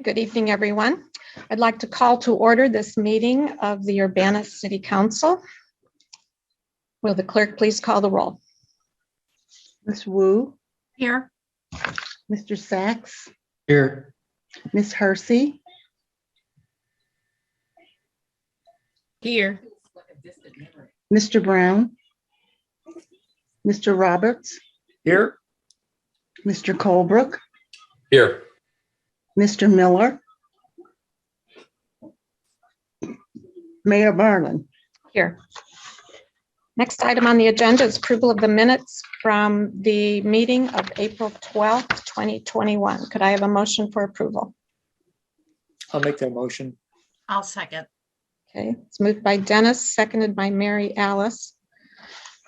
Good evening, everyone. I'd like to call to order this meeting of the Urbana City Council. Will the clerk please call the roll? Ms. Wu, Here. Mr. Sachs, Here. Ms. Hersey, Here. Mr. Brown, Mr. Roberts, Here. Mr. Colebrook, Here. Mr. Miller, Mayor Barlin. Here. Next item on the agenda is approval of the minutes from the meeting of April 12th, 2021. Could I have a motion for approval? I'll make that motion. I'll second. Okay, it's moved by Dennis, seconded by Mary Alice.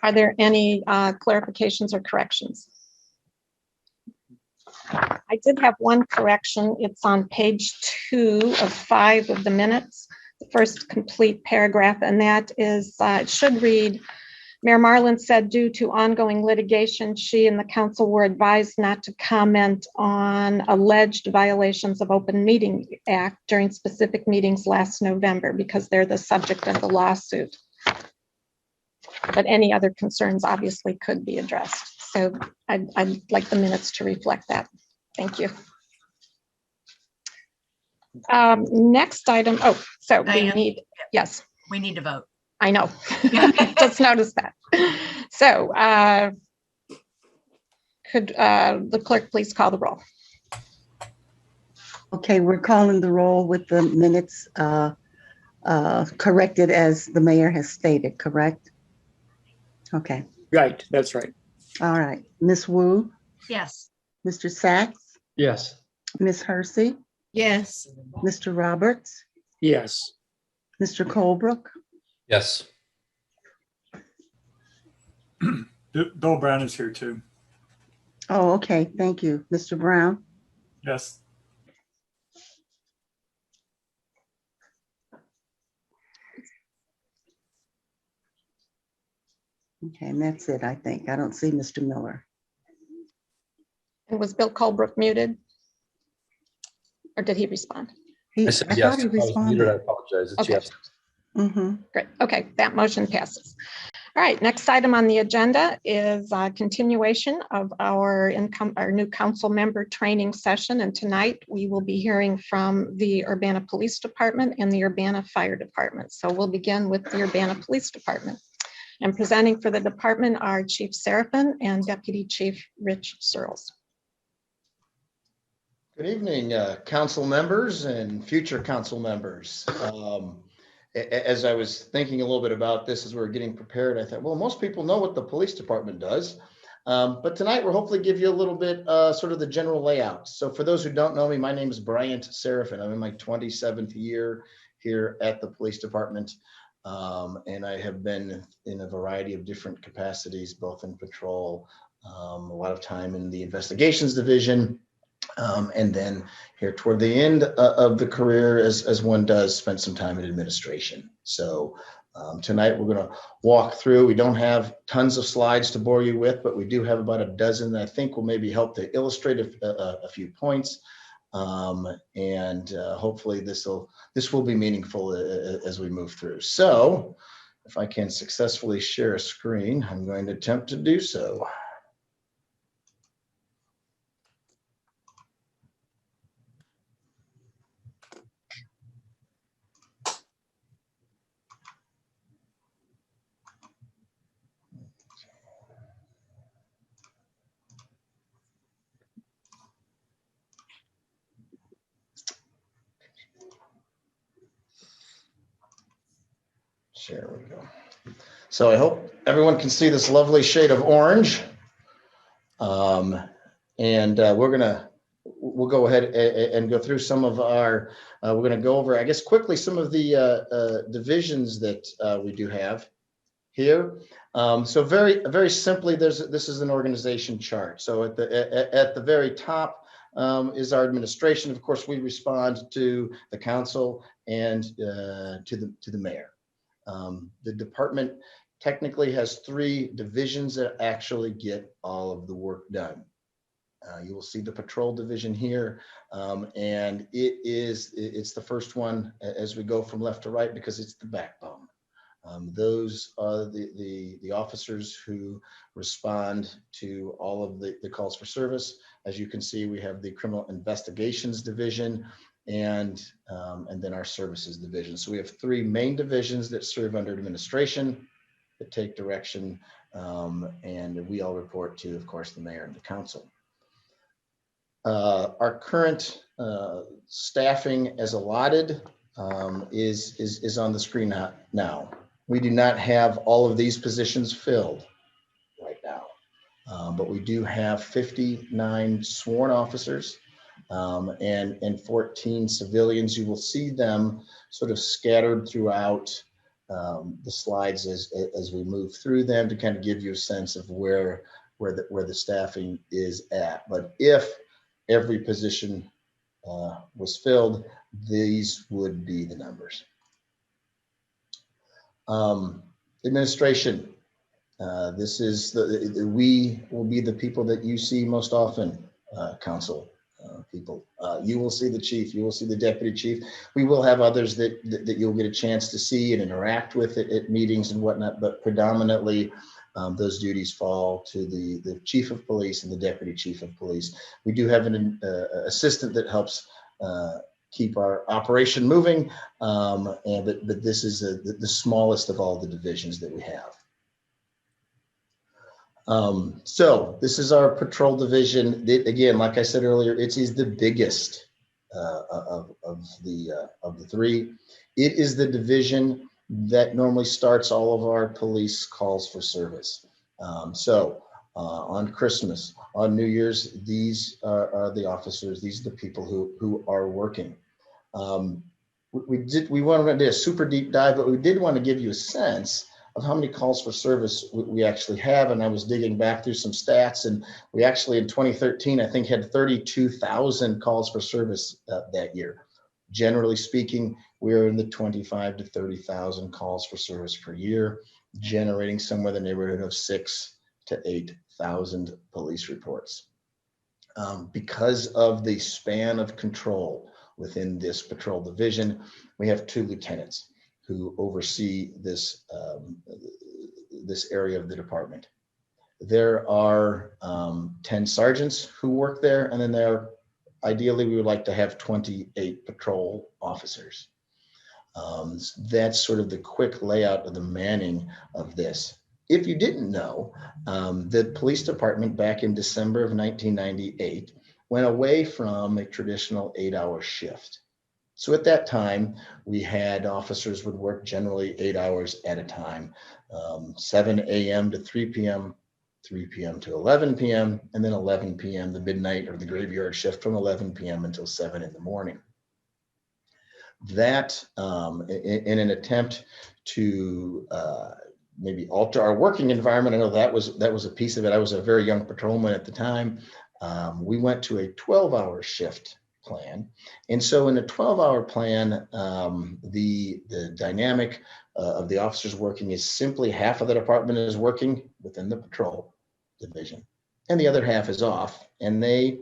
Are there any clarifications or corrections? I did have one correction. It's on page 2 of 5 of the minutes, the first complete paragraph, and that is, it should read, Mayor Marlin said due to ongoing litigation, she and the council were advised not to comment on alleged violations of Open Meeting Act during specific meetings last November because they're the subject of the lawsuit. But any other concerns obviously could be addressed. So I'd like the minutes to reflect that. Thank you. Next item. Oh, so we Diane? need, yes, We need to vote. I know. Just noticed that. So could the clerk please call the roll? Okay, we're calling the roll with the minutes corrected as the mayor has stated, correct? Okay, Right, that's right. all right. Ms. Wu, Yes. Mr. Sachs, Yes. Ms. Hersey, Yes. Mr. Roberts, Yes. Mr. Colebrook, Yes. Bill Brown is here too. oh, okay, thank you. Mr. Brown, Yes. okay, and that's it, I think. I don't see Mr. Miller. And was Bill Colebrook muted? Or did he respond? He, I said I yes. thought he If I was muted, I responded. apologize. It's Okay. yes. Mhm. Great. Okay, that motion passes. All right, next item on the agenda is continuation of our new council member training session. And tonight we will be hearing from the Urbana Police Department and the Urbana Fire Department. So we'll begin with the Urbana Police Department. And presenting for the department are Chief Seraphin and Deputy Chief Rich Searles. Good evening, council members and future council members. As I was thinking a little bit about this as we were getting prepared, I thought, well, most people know what the police department does. But tonight we'll hopefully give you a little bit sort of the general layout. So for those who don't know me, my name is Bryant Seraphin. I'm in my 27th year here at the police department. And I have been in a variety of different capacities, both in patrol, a lot of time in the investigations division, and then here toward the end of the career, as one does, spend some time in administration. So tonight we're going to walk through. We don't have tons of slides to bore you with, but we do have about a dozen that I think will maybe help to illustrate a few points. And hopefully this will be meaningful as we move through. So if I can successfully share a screen, I'm going to attempt to do so. There we go. So I hope everyone can see this lovely shade of orange. And we'll go ahead and go through some of our, we're going to go over, I guess, quickly some of the divisions that we do have here. So very simply, this is an organization chart. So at the very top is our administration. Of course, we respond to the council and to the mayor. The department technically has 3 divisions that actually get all of the work done. You will see the patrol division here, and it's the first one as we go from left to right because it's the backbone. Those are the officers who respond to all of the calls for service. As you can see, we have the criminal investigations division and then our services division. So we have three main divisions that serve under administration, that take direction, and we all report to, of course, the mayor and the council. Our current staffing as allotted is on the screen now. We do not have all of these positions filled right now, but we do have 59 sworn officers and 14 civilians. You will see them sort of scattered throughout the slides as we move through them to kind of give you a sense of where the staffing is at. But if every position was filled, these would be the numbers. Administration. This is we will be the people that you see most often, council people. You will see the chief, you will see the deputy chief. We will have others that you'll get a chance to see and interact with at meetings and whatnot, but predominantly those duties fall to the chief of police and the deputy chief of police. We do have an assistant that helps keep our operation moving, but this is the smallest of all the divisions that we have. So this is our patrol division. Again, like I said earlier, it is the biggest of the three. It is the division that normally starts all of our police calls for service. On Christmas, on New Year's, these are the officers. These are the people who are working. We wanted to do a super deep dive, but we did want to give you a sense of how many calls for service we actually have. And I was digging back through some stats, and we actually in 2013, I think, had 32,000 calls for service that year. Generally speaking, we're in the 25 to 30,000 calls for service per year, generating somewhere in the neighborhood of 6,000 to 8,000 police reports. Because of the span of control within this patrol division, we have 2 lieutenants who oversee this area of the department. There are 10 sergeants who work there, and then ideally we would like to have 28 patrol officers. That's sort of the quick layout of the manning of this. If you didn't know, the police department back in December of 1998 went away from a traditional 8-hour shift. So at that time, we had officers would work generally 8 hours at a time, 7 a.m. to 3 p.m., 3 p.m. to 11 p.m., and then 11 p.m., the midnight or the graveyard shift from 11 p.m. until 7 in the morning. That, in an attempt to maybe alter our working environment, I know that was a piece of it. I was a very young patrolman at the time. We went to a 12-hour shift plan. And so in a 12-hour plan, the dynamic of the officers working is simply half of the department is working within the patrol division, and the other half is off, and they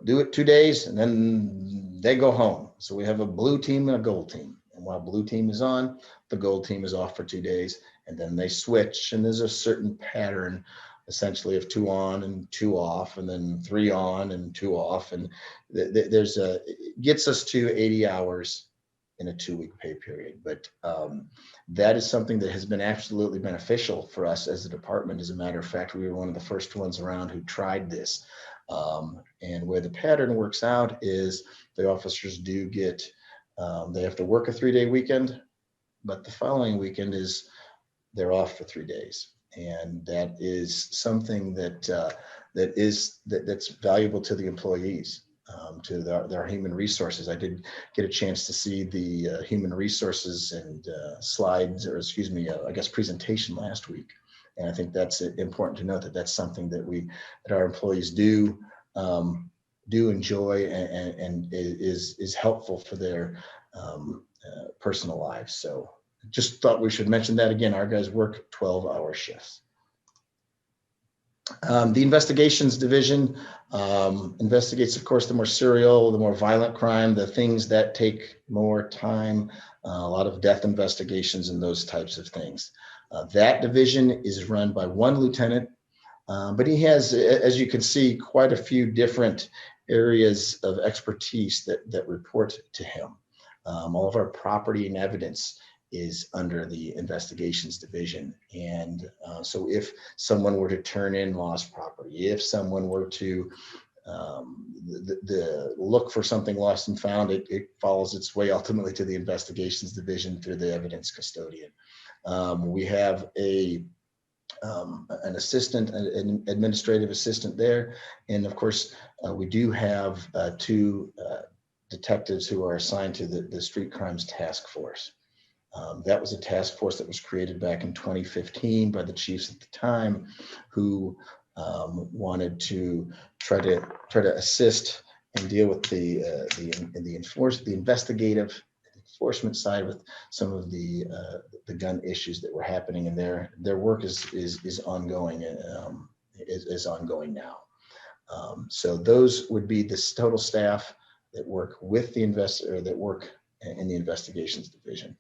do it 2 days, and then they go home. So we have a blue team and a gold team. And while blue team is on, the gold team is off for 2 days, and then they switch, and there's a certain pattern essentially of 2 on and 2 off, and then 3 on and 2 off. And it gets us to 80 hours in a 2-week pay period. But that is something that has been absolutely beneficial for us as a department. As a matter of fact, we were one of the first ones around who tried this. And where the pattern works out is the officers do get, they have to work a 3-day weekend, but the following weekend they're off for 3 days. And that is something that's valuable to the employees, to their human resources. I did get a chance to see the human resources and slides, or excuse me, I guess presentation last week. And I think that's important to note that that's something that our employees do enjoy and is helpful for their personal lives. So just thought we should mention that again. Our guys work 12-hour shifts. The investigations division investigates, of course, the more serial, the more violent crime, the things that take more time, a lot of death investigations and those types of things. That division is run by one lieutenant, but he has, as you can see, quite a few different areas of expertise that report to him. All of our property and evidence is under the investigations division. And so if someone were to turn in lost property, if someone were to look for something lost and found, it follows its way ultimately to the investigations division through the evidence custodian. We have an assistant, an administrative assistant there. And of course, we do have two detectives who are assigned to the street crimes task force. That was a task force that was created back in 2015 by the chiefs at the time, who wanted to try to assist and deal with the investigative enforcement side with some of the gun issues that were happening, and their work is ongoing, is ongoing now. So those would be this total staff that work with the that work in the investigations division.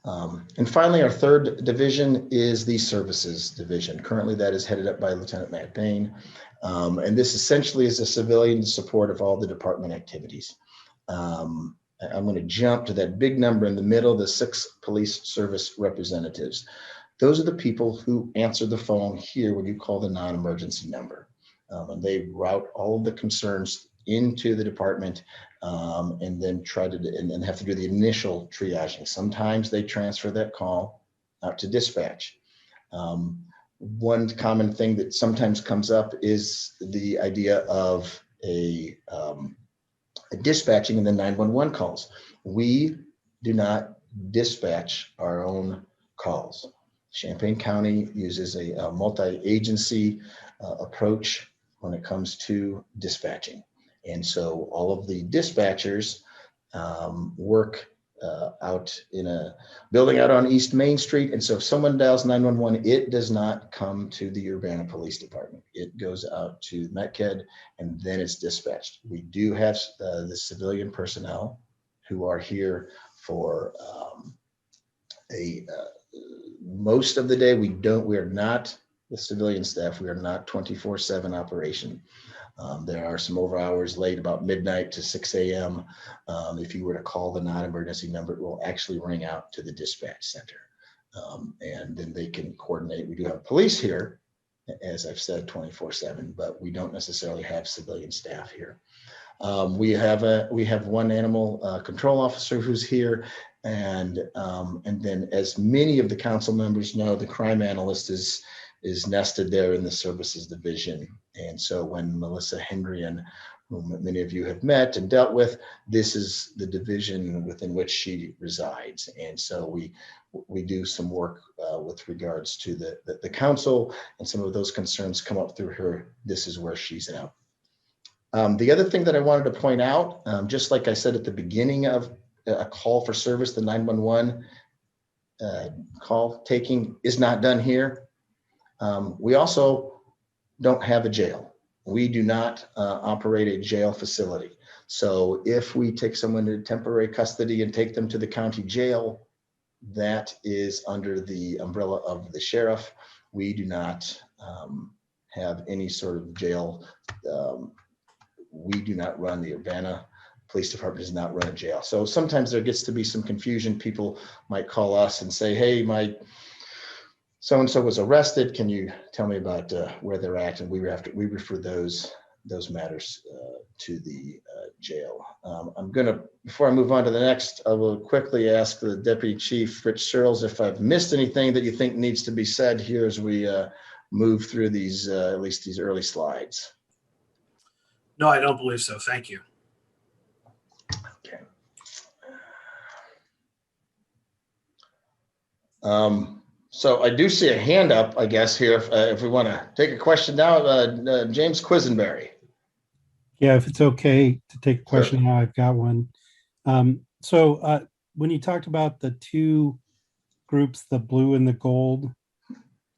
And finally, our third division is the services division. Currently, that is headed up by Lieutenant Matt Bain. And this essentially is a civilian support of all the department activities. I'm going to jump to that big number in the middle, the 6 police service representatives. Those are the people who answer the phone here when you call the non-emergency number. And they route all of the concerns into the department, and then try to and have to do the initial triaging. Sometimes they transfer that call out to dispatch. One common thing that sometimes comes up is the idea of a dispatching and the 911 calls. We do not dispatch our own calls. Champaign County uses a multi-agency approach when it comes to dispatching. And so all of the dispatchers work out in a building out on East Main Street. And so if someone dials 911, it does not come to the Urbana Police Department. It goes out to METCAD and then it's dispatched. We do have the civilian personnel who are here for most of the day. We are not the civilian staff. We are not 24/7 operation. There are some over hours late, about midnight to 6 a.m. If you were to call the non-emergency number, it will actually ring out to the dispatch center. And then they can coordinate. We do have police here, as I've said, 24/7, but we don't necessarily have civilian staff here. We have one animal control officer who's here. And then, as many of the council members know, the crime analyst is nested there in the services division. And so when Melissa Hendrian, whom many of you have met and dealt with, this is the division within which she resides. And so we do some work with regards to the council, and some of those concerns come up through her. This is where she's at. The other thing that I wanted to point out, just like I said at the beginning of a call for service, the 911 call taking is not done here. We also don't have a jail. We do not operate a jail facility. So if we take someone into temporary custody and take them to the county jail, that is under the umbrella of the sheriff. We do not have any sort of jail. We do not run the Urbana Police Department, does not run a jail. So sometimes there gets to be some confusion. People might call us and say, hey, my so-and-so was arrested. Can you tell me about where they're at? And we refer those matters to the jail. Before I move on to the next, I will quickly ask the Deputy Chief, Rich Searles, if I've missed anything that you think needs to be said here as we move through these, at least these early slides. No, I don't believe so. Thank you. Okay. So I do see a hand up, I guess, here. If we want to take a question now, James Quisenberry. Yeah, if it's okay to take a question now, I've got one. So when you talked about the two groups, the blue and the gold,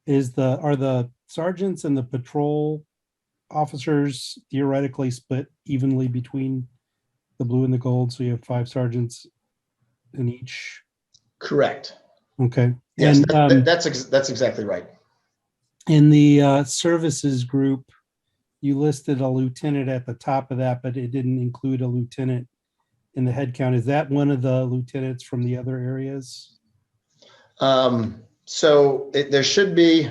are the sergeants and the patrol officers theoretically split evenly between the blue and the gold? So you have 5 sergeants in each. Correct. Okay. Yes, And that's exactly right. in the services group, you listed a lieutenant at the top of that, but it didn't include a lieutenant in the head count. Is that one of the lieutenants from the other areas? There should be,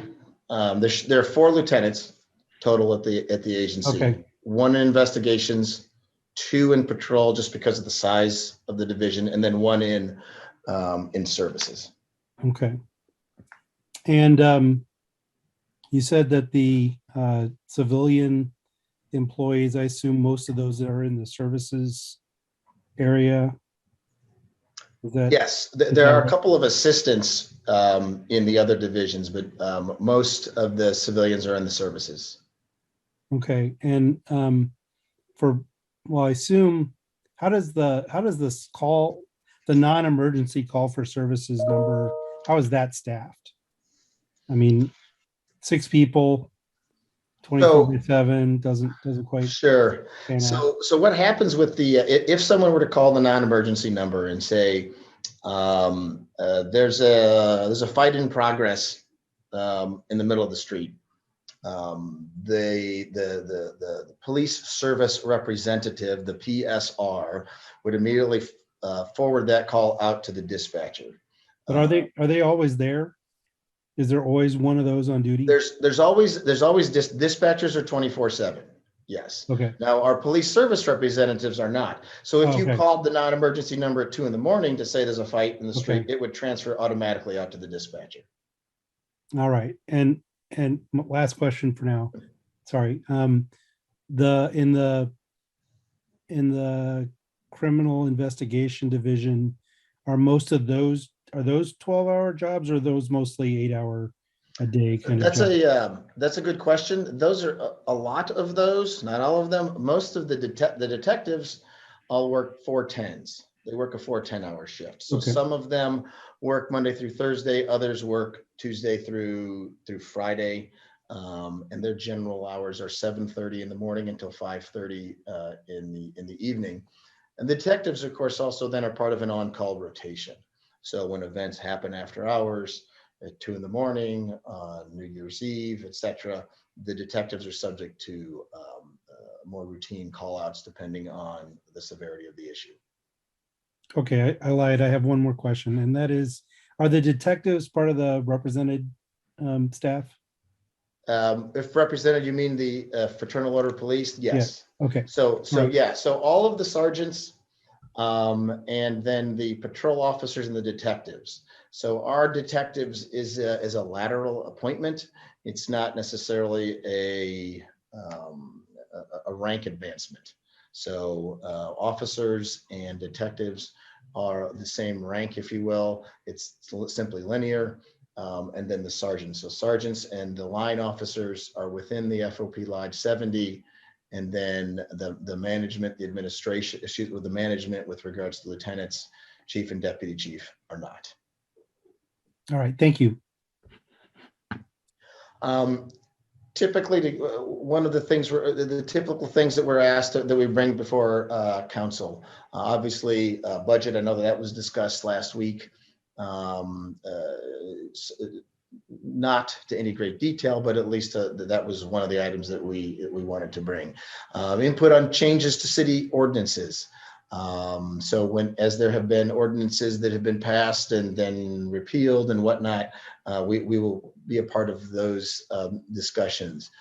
there are 4 lieutenants total at the agency. Okay. 1 in investigations, 2 in patrol, just because of the size of the division, and then 1 in services. Okay. And you said that the civilian employees, I assume most of those are in the services area. Is that? Yes, there are a couple of assistants in the other divisions, but most of the civilians are in the services. Okay. And I assume, how does this call, the non-emergency call for services number, how is that staffed? I mean, 6 people, 24/7 doesn't quite. Sure. pan out. So what happens with if someone were to call the non-emergency number and say, there's a fight in progress in the middle of the street, the police service representative, the PSR, would immediately forward that call out to the dispatcher. But are they always there? Is there always one of those on duty? There's always dispatchers are 24/7. Yes. Okay. Now, our police service representatives are not. So if you Okay. called the non-emergency number at 2 a.m. to say there's a fight in the street, Okay. it would transfer automatically out to the dispatcher. All right. And last question for now. Sorry. In the criminal investigation division, are most of those 12-hour jobs, or are those mostly 8-hour a day kind of jobs? That's a good question. Those are a lot of those, not all of them. Most of the detectives all work 4-10s. They work a 4 10-hour shift. So Okay. some of them work Monday through Thursday, others work Tuesday through Friday. And their general hours are 7:30 in the morning until 5:30 in the evening. And the detectives, of course, also then are part of an on-call rotation. So when events happen after hours, at 2 a.m, on New Year's Eve, etc., the detectives are subject to more routine call-outs depending on the severity of the issue. Okay, I lied. I have one more question, and that is, are the detectives part of the represented staff? If represented, you mean the Fraternal Order of Police? Yes. Okay. So Right. yeah, so all of the sergeants and then the patrol officers and the detectives. So our detectives is a lateral appointment. It's not necessarily a rank advancement. So officers and detectives are the same rank, if you will. It's simply linear. And then the sergeants. So sergeants and the line officers are within the FOP Lodge 70. And then the management, the administration, with the management with regards to lieutenants, chief and deputy chief are not. All right. Thank you. Typically, one of the things the typical things that we're asked that we bring before council, obviously budget. I know that was discussed last week. Not to any great detail, but at least that was one of the items that we wanted to bring. Input on changes to city ordinances. So as there have been ordinances that have been passed and then repealed and whatnot, we will be a part of those discussions.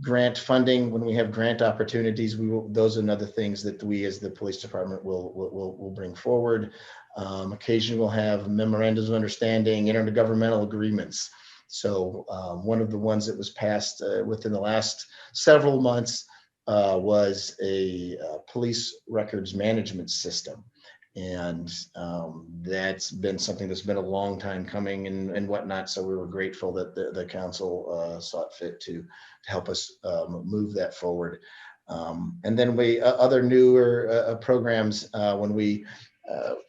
Grant funding, when we have grant opportunities, those are other things that we as the police department will bring forward. Occasionally we'll have memorandums of understanding, intergovernmental agreements. So one of the ones that was passed within the last several months was a police records management system. And that's been something that's been a long time coming and whatnot. So we were grateful that the council saw it fit to help us move that forward. And then other newer programs when we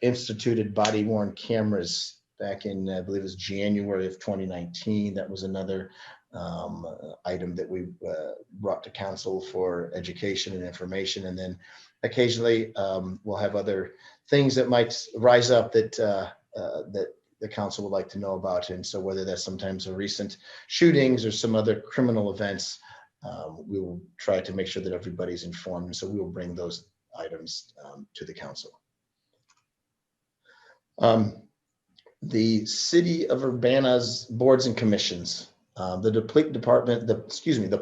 instituted body-worn cameras back in, I believe it was January of 2019. That was another item that we brought to council for education and information. And then occasionally we'll have other things that might rise up that that the council would like to know about. And so whether that's sometimes a recent shootings or some other criminal events, we will try to make sure that everybody's informed. And so we will bring those items to the council. The City of Urbana's boards and commissions. The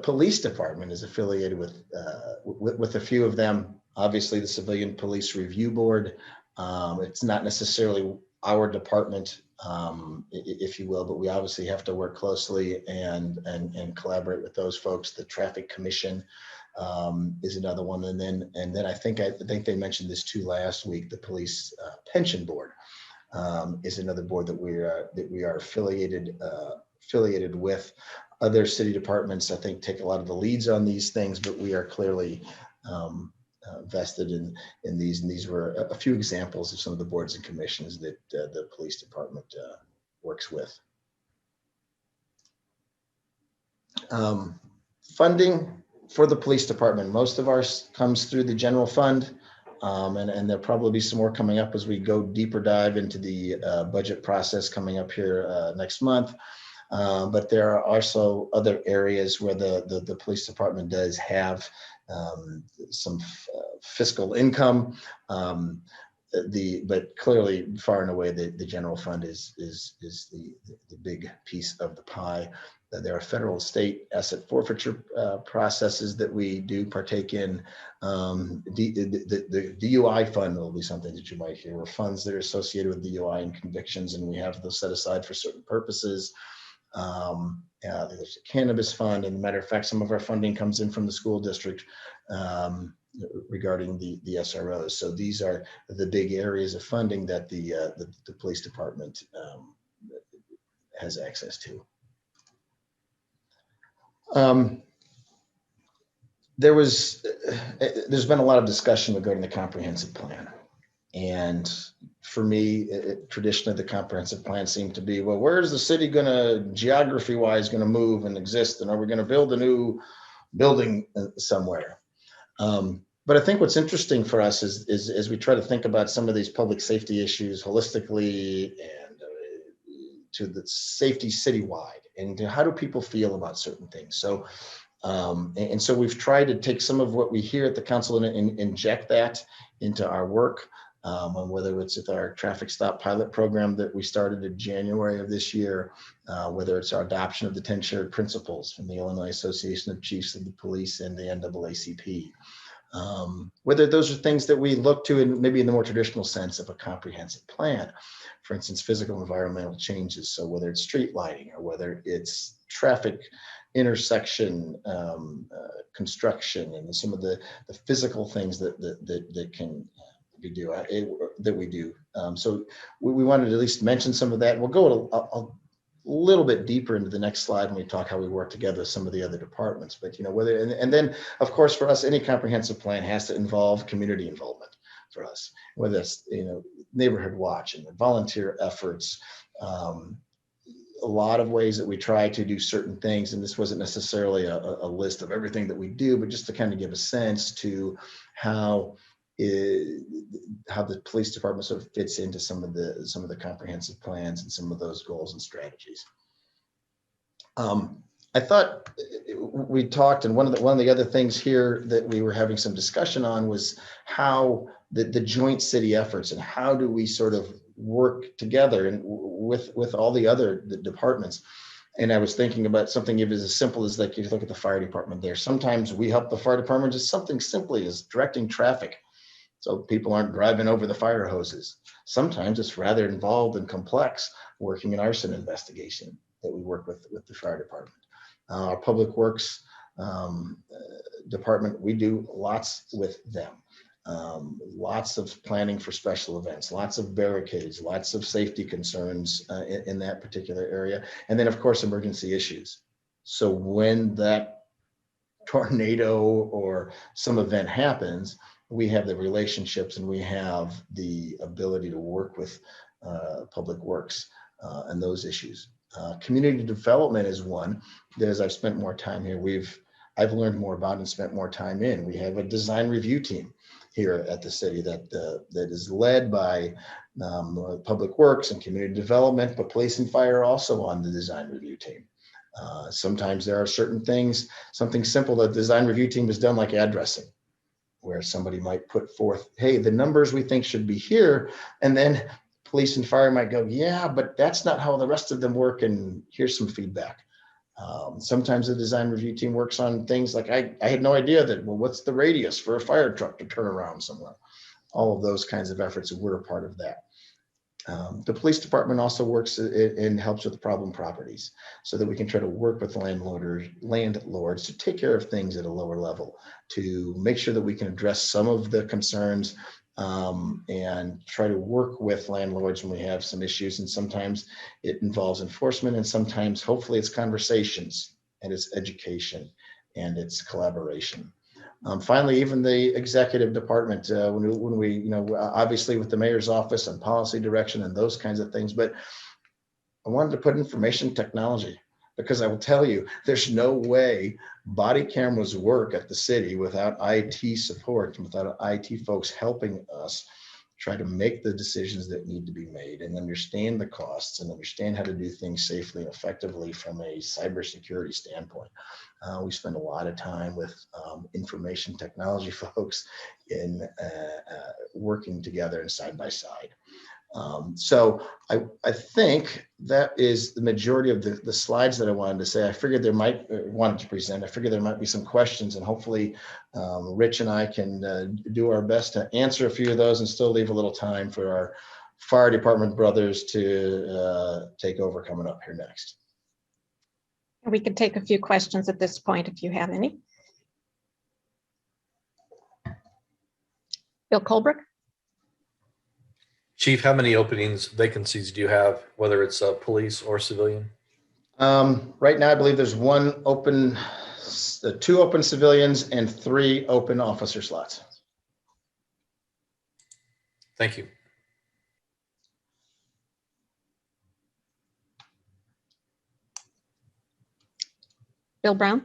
police department is affiliated with a few of them. Obviously, the Civilian Police Review Board. It's not necessarily our department, if you will, but we obviously have to work closely and collaborate with those folks. The Traffic Commission is another one, and then I think they mentioned this too last week. The Police Pension Board is another board that we are affiliated with. Other city departments, I think, take a lot of the leads on these things, but we are clearly vested in these. And these were a few examples of some of the boards and commissions that the police department works with. Funding for the police department. Most of ours comes through the general fund. And there'll probably be some more coming up as we go deeper dive into the budget process coming up here next month. But there are also other areas where the police department does have some fiscal income. But clearly, far and away, the general fund is the big piece of the pie. There are federal state asset forfeiture processes that we do partake in. The DUI fund will be something that you might hear, or funds that are associated with DUI and convictions, and we have those set aside for certain purposes. There's a cannabis fund, and as a matter of fact, some of our funding comes in from the school district regarding the SROs. So these are the big areas of funding that the police department has access to. There's been a lot of discussion regarding the comprehensive plan. And for me, traditionally, the comprehensive plan seemed to be, well, where is the city going to, geography-wise, going to move and exist? And are we going to build a new building somewhere? But I think what's interesting for us is as we try to think about some of these public safety issues holistically and to the safety citywide, and to how do people feel about certain things? So, and so we've tried to take some of what we hear at the council and inject that into our work. Whether it's with our traffic stop pilot program that we started in January of this year, whether it's our adoption of the 10 shared principles from the Illinois Association of Chiefs of the Police and the NAACP. Whether those are things that we look to in maybe in the more traditional sense of a comprehensive plan, for instance, physical environmental changes. So whether it's street lighting or whether it's traffic intersection construction and some of the physical things that can that we do. So we wanted to at least mention some of that. We'll go a little bit deeper into the next slide when we talk how we work together with some of the other departments. But whether and then of course for us, any comprehensive plan has to involve community involvement for us, whether it's neighborhood watch and volunteer efforts. A lot of ways that we try to do certain things, and this wasn't necessarily a list of everything that we do, but just to kind of give a sense to how the police department sort of fits into some of the comprehensive plans and some of those goals and strategies. I thought we talked, and one of the other things here that we were having some discussion on was how the joint city efforts and how do we sort of work together and with all the other departments. And I was thinking about something even as simple as, like, if you look at the fire department there, sometimes we help the fire department just something simply as directing traffic so people aren't driving over the fire hoses. Sometimes it's rather involved and complex, working an arson investigation that we work with the fire department. Our public works department, we do lots with them. Lots of planning for special events, lots of barricades, lots of safety concerns in that particular area. And then of course, emergency issues. So when that tornado or some event happens, we have the relationships and we have the ability to work with public works and those issues. Community development is one that, as I've spent more time here, I've learned more about and spent more time in. We have a design review team here at the city that is led by Public Works and Community Development, but Police and Fire also on the design review team. Sometimes there are certain things, something simple that the design review team has done, like addressing, where somebody might put forth, hey, the numbers we think should be here, and then Police and Fire might go, yeah, but that's not how the rest of them work, and here's some feedback. Sometimes the design review team works on things like, I had no idea that, well, what's the radius for a fire truck to turn around somewhere? All of those kinds of efforts, we're a part of that. The police department also works and helps with problem properties, so that we can try to work with landlords to take care of things at a lower level, to make sure that we can address some of the concerns, and try to work with landlords when we have some issues. And sometimes it involves enforcement, and sometimes hopefully it's conversations, and it's education, and it's collaboration. Finally, even the executive department, when we, obviously with the mayor's office and policy direction and those kinds of things, but I wanted to put information technology, because I will tell you, there's no way body cameras work at the city without IT support and without IT folks helping us try to make the decisions that need to be made and understand the costs and understand how to do things safely and effectively from a cybersecurity standpoint. We spend a lot of time with information technology folks in working together and side by side. So I think that is the majority of the slides that I wanted to say. I figured there might be some questions, and hopefully Rich and I can do our best to answer a few of those and still leave a little time for our fire department brothers to take over coming up here next. We could take a few questions at this point if you have any. Bill Colbrook? Chief, how many vacancies do you have, whether it's police or civilian? Right now, I believe there's two open civilians and 3 open officer slots. Thank you. Bill Brown,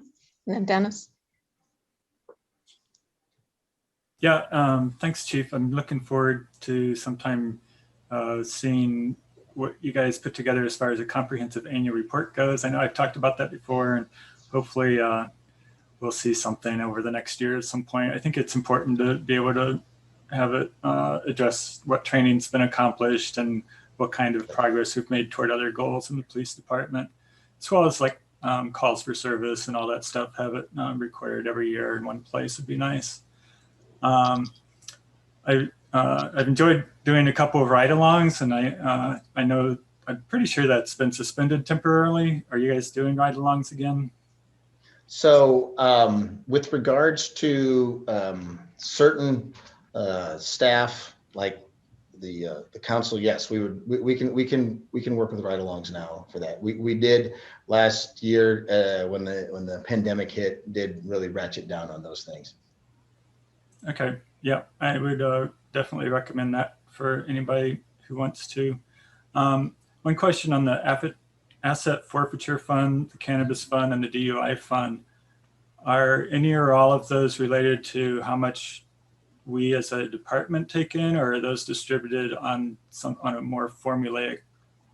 and then Dennis. Yeah, thanks, Chief. I'm looking forward to sometime seeing what you guys put together as far as a comprehensive annual report goes. I know I've talked about that before, and hopefully we'll see something over the next year at some point. I think it's important to be able to have it address what training's been accomplished and what kind of progress we've made toward other goals in the police department, as well as like calls for service and all that stuff. Have it recorded every year in one place would be nice. I've enjoyed doing a couple of ride-alongs, and I know, I'm pretty sure that's been suspended temporarily. Are you guys doing ride-alongs again? So with regards to certain staff, like the council, yes, we can work with ride-alongs now for that. We did last year when the pandemic hit, did really ratchet down on those things. Okay, yeah, I would definitely recommend that for anybody who wants to. One question on the asset forfeiture fund, the cannabis fund, and the DUI fund. Are any or all of those related to how much we as a department take in, or are those distributed on a more formulaic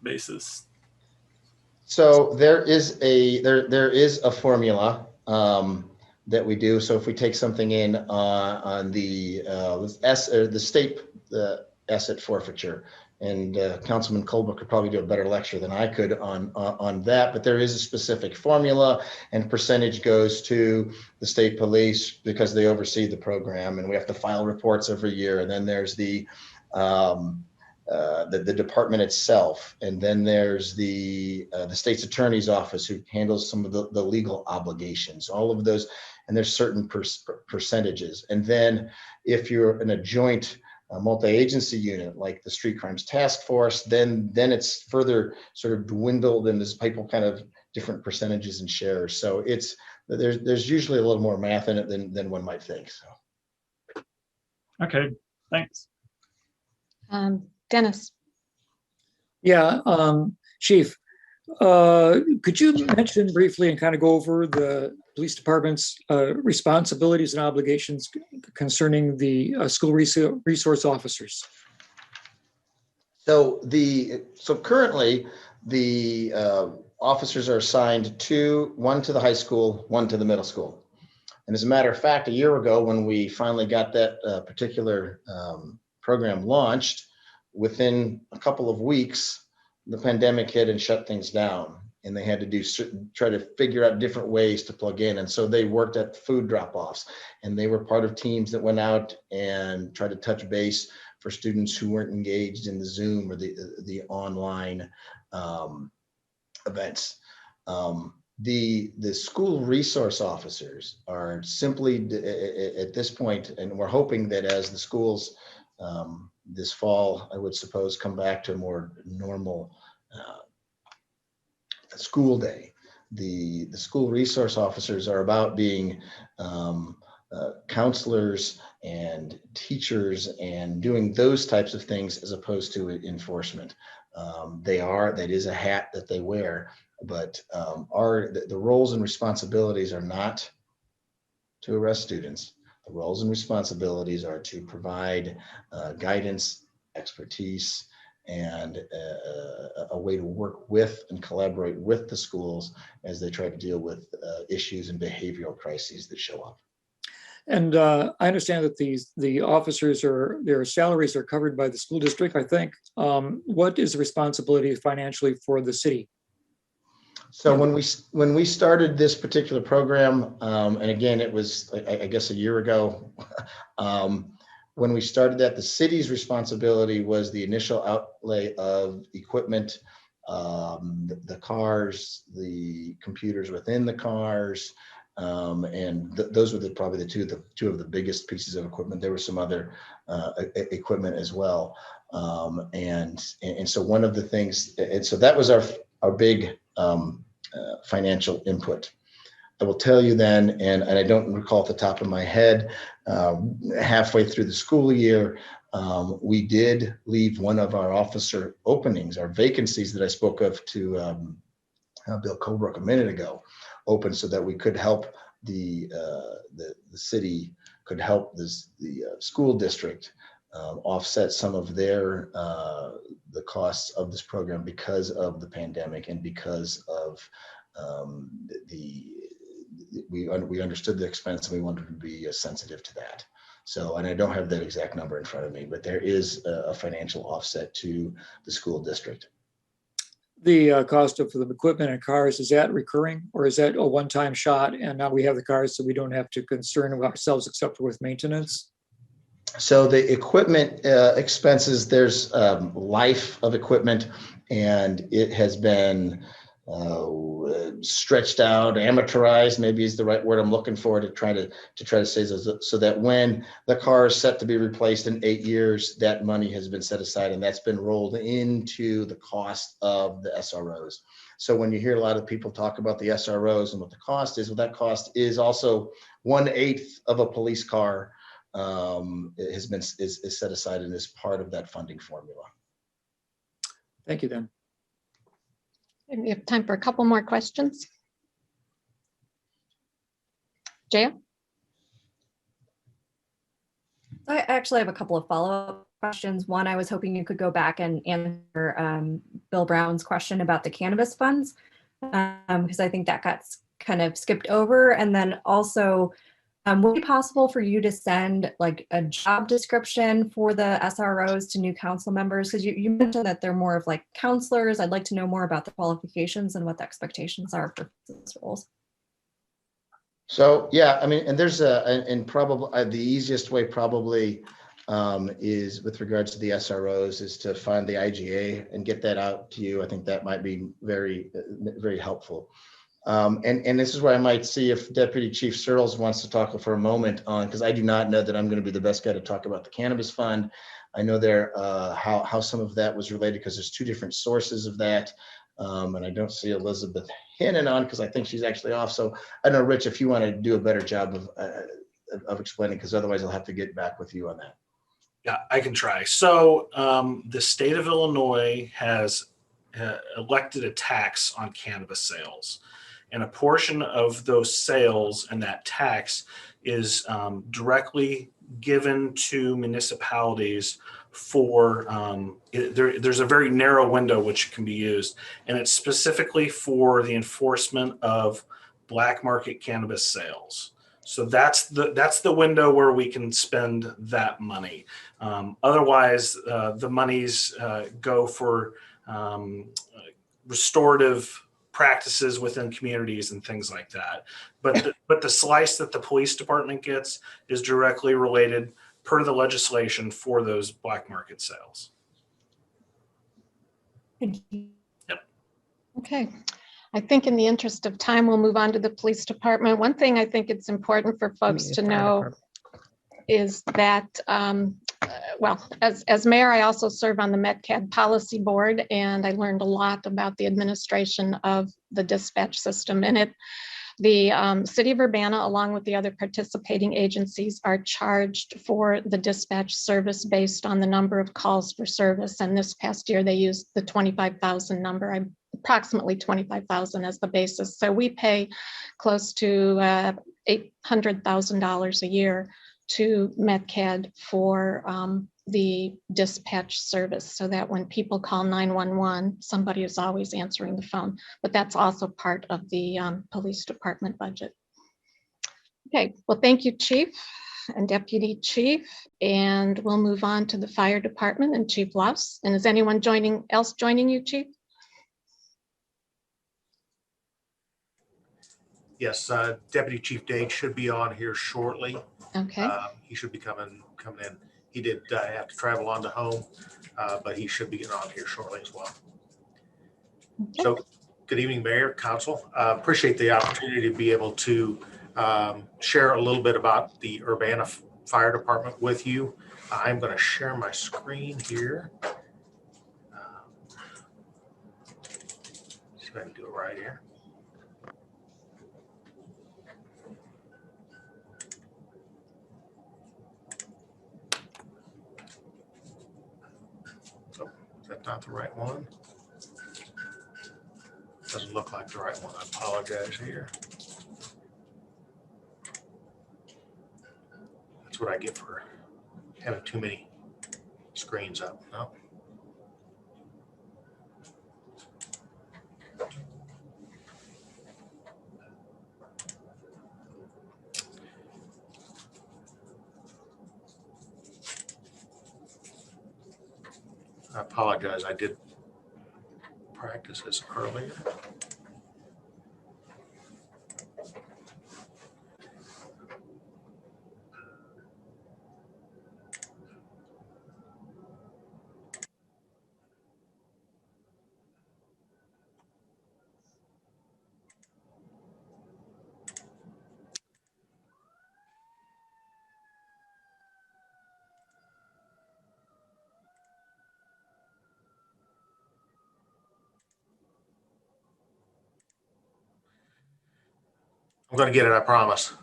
basis? So there is a formula that we do. So if we take something in on the state asset forfeiture, and Councilman Colbrook could probably do a better lecture than I could on that, but there is a specific formula, and percentage goes to the state police because they oversee the program, and we have to file reports every year. And then there's the department itself, and then there's the state's attorney's office, who handles some of the legal obligations, all of those, and there's certain percentages. And then if you're in a joint multi-agency unit like the Street Crimes Task Force, then it's further sort of dwindled, and there's people kind of different percentages and shares. So there's usually a little more math in it than one might think. So. Okay, thanks. Dennis. Yeah, Chief, could you mention briefly and kind of go over the police department's responsibilities and obligations concerning the school resource officers? So currently the officers are assigned one to the high school, one to the middle school. And as a matter of fact, a year ago, when we finally got that particular program launched, within a couple of weeks, the pandemic hit and shut things down. And they had to try to figure out different ways to plug in. And so they worked at food drop-offs, and they were part of teams that went out and tried to touch base for students who weren't engaged in the Zoom or the online events. The school resource officers are simply at this point, and we're hoping that as the schools this fall, I would suppose, come back to a more normal school day. The school resource officers are about being counselors and teachers and doing those types of things as opposed to enforcement. That is a hat that they wear, but the roles and responsibilities are not to arrest students. The roles and responsibilities are to provide guidance, expertise, and a way to work with and collaborate with the schools as they try to deal with issues and behavioral crises that show up. And I understand that the officers their salaries are covered by the school district, I think. What is the responsibility financially for the city? So when we started this particular program, and again, it was, I guess, a year ago, when we started that, the city's responsibility was the initial outlay of equipment, the cars, the computers within the cars, and those were probably the two of the biggest pieces of equipment. There was some other equipment as well, and so one of the things, and so that was our big financial input. I will tell you then, and I don't recall at the top of my head, halfway through the school year, we did leave one of our officer openings, our vacancies that I spoke of to Bill Colebrook a minute ago, open so that we could help the city, could help the school district offset some of their the costs of this program because of the pandemic and because of we understood the expense and we wanted to be sensitive to that. So, and I don't have that exact number in front of me, but there is a financial offset to the school district. The cost of the equipment and cars, is that recurring, or is that a one-time shot and now we have the cars so we don't have to concern ourselves except for with maintenance? So the equipment expenses, there's life of equipment, and it has been stretched out, amortized, maybe is the right word I'm looking for, to try to say so that when the car is set to be replaced in 8 years, that money has been set aside and that's been rolled into the cost of the SROs. So when you hear a lot of people talk about the SROs and what the cost is, well, that cost is also 1/8 of a police car is set aside and is part of that funding formula. Thank you, then. We have time for a couple more questions. Jaya? I actually have a couple of follow-up questions. One, I was hoping you could go back and answer Bill Brown's question about the cannabis funds, because I think that got kind of skipped over. And then also, would it be possible for you to send like a job description for the SROs to new council members? Because you mentioned that they're more of like counselors. I'd like to know more about the qualifications and what the expectations are for these roles. So, yeah, I mean, and there's and probably the easiest way probably is with regards to the SROs is to find the IGA and get that out to you. I think that might be very, very helpful. And this is where I might see if Deputy Chief Searles wants to talk for a moment on, because I do not know that I'm going to be the best guy to talk about the cannabis fund. I know there how some of that was related because there's two different sources of that. And I don't see Elizabeth Hinnon on because I think she's actually off. So I don't know, Rich, if you want to do a better job of explaining, because otherwise I'll have to get back with you on that. Yeah, I can try. So the state of Illinois has elected a tax on cannabis sales. And a portion of those sales and that tax is directly given to municipalities for, there's a very narrow window which can be used, and it's specifically for the enforcement of black market cannabis sales. So that's the window where we can spend that money. Otherwise, the monies go for restorative practices within communities and things like that. But the slice that the police department gets is directly related per the legislation for those black market sales. Thank you. Okay. I think in the interest of time, we'll move on to the police department. One thing I think it's important for folks to know is that, well, as mayor, I also serve on the MetCAD policy board, and I learned a lot about the administration of the dispatch system. And the city of Urbana, along with the other participating agencies, are charged for the dispatch service based on the number of calls for service. And this past year, they used the 25,000 number, approximately 25,000 as the basis. So we pay close to $800,000 a year to MetCAD for the dispatch service, so that when people call 911, somebody is always answering the phone. But that's also part of the police department budget. Okay, well, thank you, Chief and Deputy Chief. And we'll move on to the fire department and Chief Luss. And is anyone else joining you, Chief? Yes, Deputy Chief Dade should be on here shortly. Okay. He should be coming in. He did have to travel on to home, but he should be getting on here shortly as well. Okay. So, good evening, Mayor, Council. Appreciate the opportunity to be able to share a little bit about the Urbana Fire Department with you. I'm going to share my screen here. See if I can do it right here. That's not the right one. Doesn't look like the right one. I apologize here. That's what I get for having too many screens up. No. I apologize. I did practice this earlier. I'm going to get it, I promise.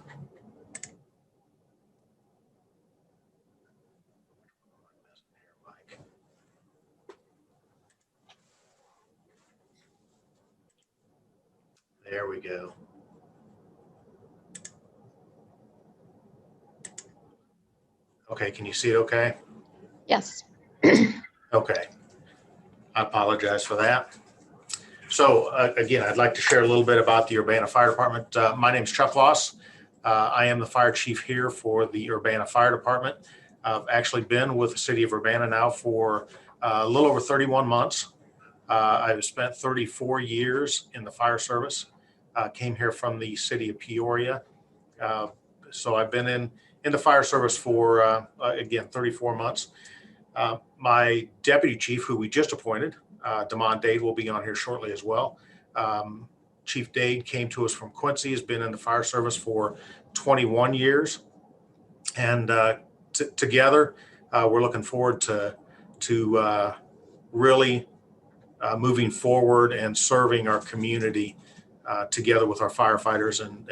There we go. Okay, can you see it okay? Yes. Okay. I apologize for that. So again, I'd like to share a little bit about the Urbana Fire Department. My name is Chuck Loss. I am the fire chief here for the Urbana Fire Department. I've actually been with the city of Urbana now for a little over 31 months. I've spent 34 years in the fire service. Came here from the city of Peoria. So I've been in the fire service for, again, 34 months. My deputy chief, who we just appointed, Damon Dade, will be on here shortly as well. Chief Dade came to us from Quincy, has been in the fire service for 21 years. And together, we're looking forward to really moving forward and serving our community together with our firefighters and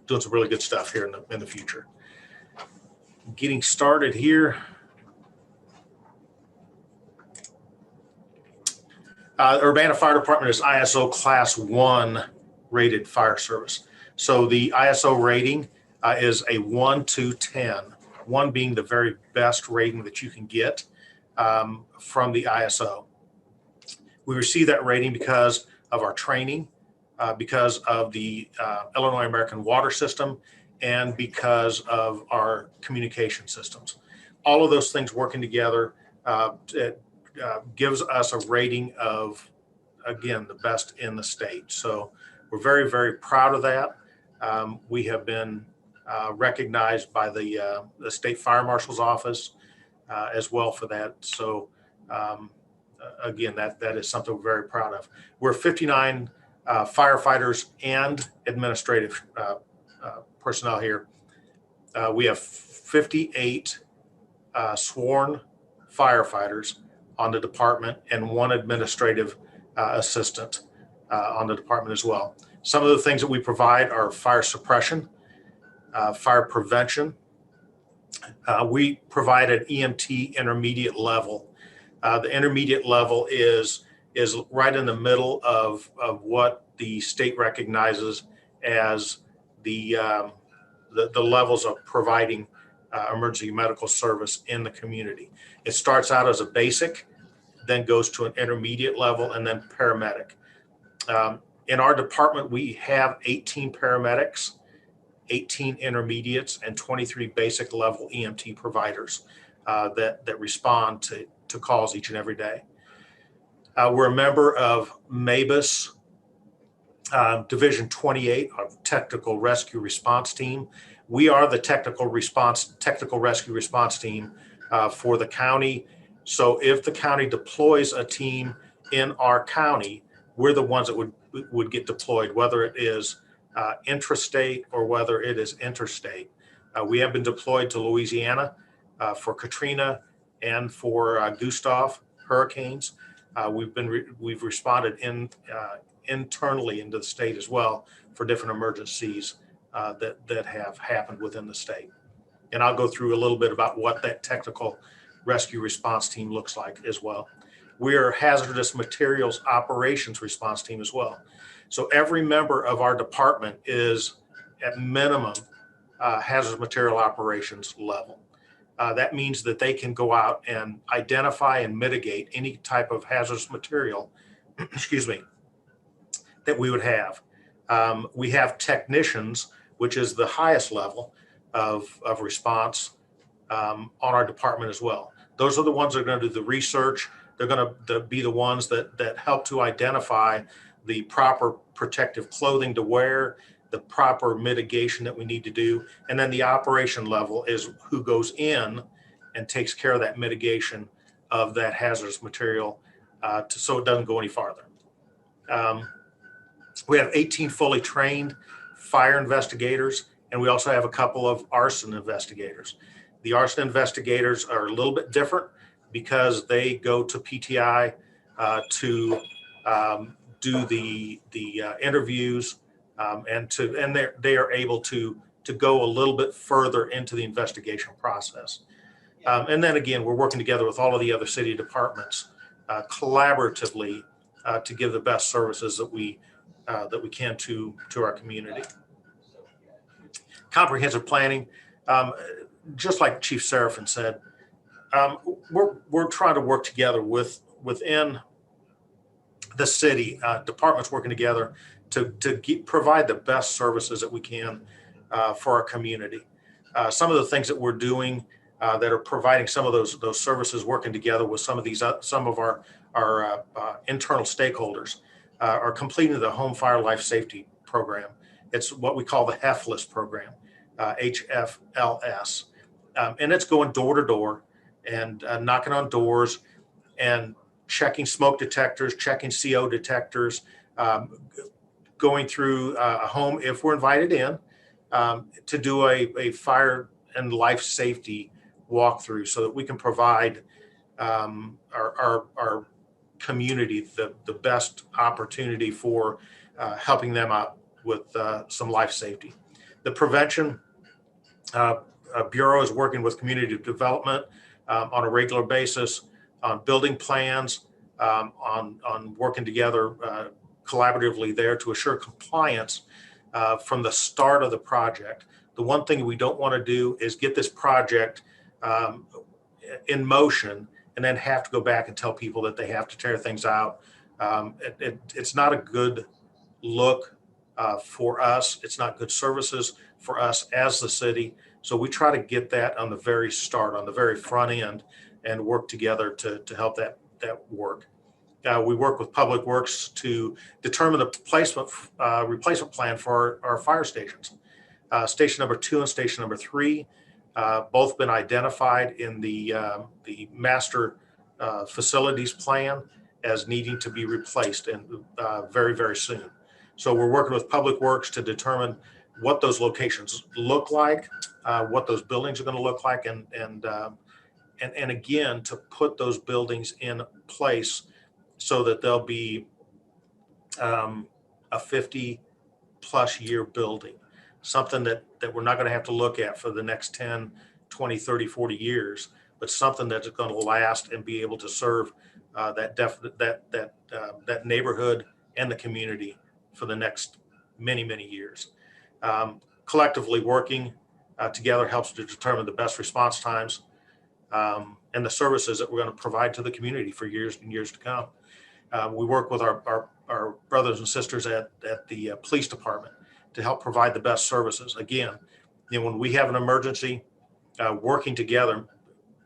doing some really good stuff here in the future. Getting started here. Urbana Fire Department is ISO Class 1 rated fire service. So the ISO rating is a 1 to 10, 1 being the very best rating that you can get from the ISO. We receive that rating because of our training, because of the Illinois American Water System, and because of our communication systems. All of those things working together gives us a rating of, again, the best in the state. So we're very, very proud of that. We have been recognized by the State Fire Marshal's Office as well for that. So again, that is something we're very proud of. We're 59 firefighters and administrative personnel here. We have 58 sworn firefighters on the department and 1 administrative assistant on the department as well. Some of the things that we provide are fire suppression, fire prevention. We provide an EMT intermediate level. The intermediate level is right in the middle of what the state recognizes as the levels of providing emergency medical service in the community. It starts out as a basic, then goes to an intermediate level, and then paramedic. In our department, we have 18 paramedics, 18 intermediates, and 23 basic level EMT providers that respond to calls each and every day. We're a member of MABUS Division 28, our Technical Rescue Response Team. We are the technical rescue response team for the county. So if the county deploys a team in our county, we're the ones that would get deployed, whether it is intrastate or whether it is interstate. We have been deployed to Louisiana for Katrina and for Gustav hurricanes. We've responded internally into the state as well for different emergencies that have happened within the state. And I'll go through a little bit about what that technical rescue response team looks like as well. We are hazardous materials operations response team as well. So every member of our department is at minimum hazardous material operations level. That means that they can go out and identify and mitigate any type of hazardous material, excuse me, that we would have. We have technicians, which is the highest level of response on our department as well. Those are the ones that are going to do the research. They're going to be the ones that help to identify the proper protective clothing to wear, the proper mitigation that we need to do. And then the operation level is who goes in and takes care of that mitigation of that hazardous material so it doesn't go any farther. We have 18 fully trained fire investigators, and we also have a couple of arson investigators. The arson investigators are a little bit different because they go to PTI to do the interviews, and they are able to go a little bit further into the investigation process. And then again, we're working together with all of the other city departments collaboratively to give the best services that we can to our community. Comprehensive planning, just like Chief Seraphin said, we're trying to work together within the city, departments working together to provide the best services that we can for our community. Some of the things that we're doing that are providing some of those services, working together with some of our internal stakeholders, are completing the Home Fire Life Safety Program. It's what we call the HFLS program, HFLS. And it's going door to door and knocking on doors and checking smoke detectors, checking CO detectors, going through a home if we're invited in to do a fire and life safety walkthrough so that we can provide our community the best opportunity for helping them out with some life safety. The prevention Bureau is working with community development on a regular basis on building plans, on working together collaboratively there to assure compliance from the start of the project. The one thing we don't want to do is get this project in motion and then have to go back and tell people that they have to tear things out. It's not a good look for us. It's not good services for us as the city. So we try to get that on the very start, on the very front end, and work together to help that work. We work with Public Works to determine the replacement plan for our fire stations. Station number 2 and station number 3, both been identified in the master facilities plan as needing to be replaced and very, very soon. So we're working with Public Works to determine what those locations look like, what those buildings are going to look like, and again, to put those buildings in place so that they'll be a 50+ year building, something that we're not going to have to look at for the next 10, 20, 30, 40 years, but something that's going to last and be able to serve that neighborhood and the community for the next many, many years. Collectively working together helps to determine the best response times and the services that we're going to provide to the community for years and years to come. We work with our brothers and sisters at the police department to help provide the best services. Again, when we have an emergency, working together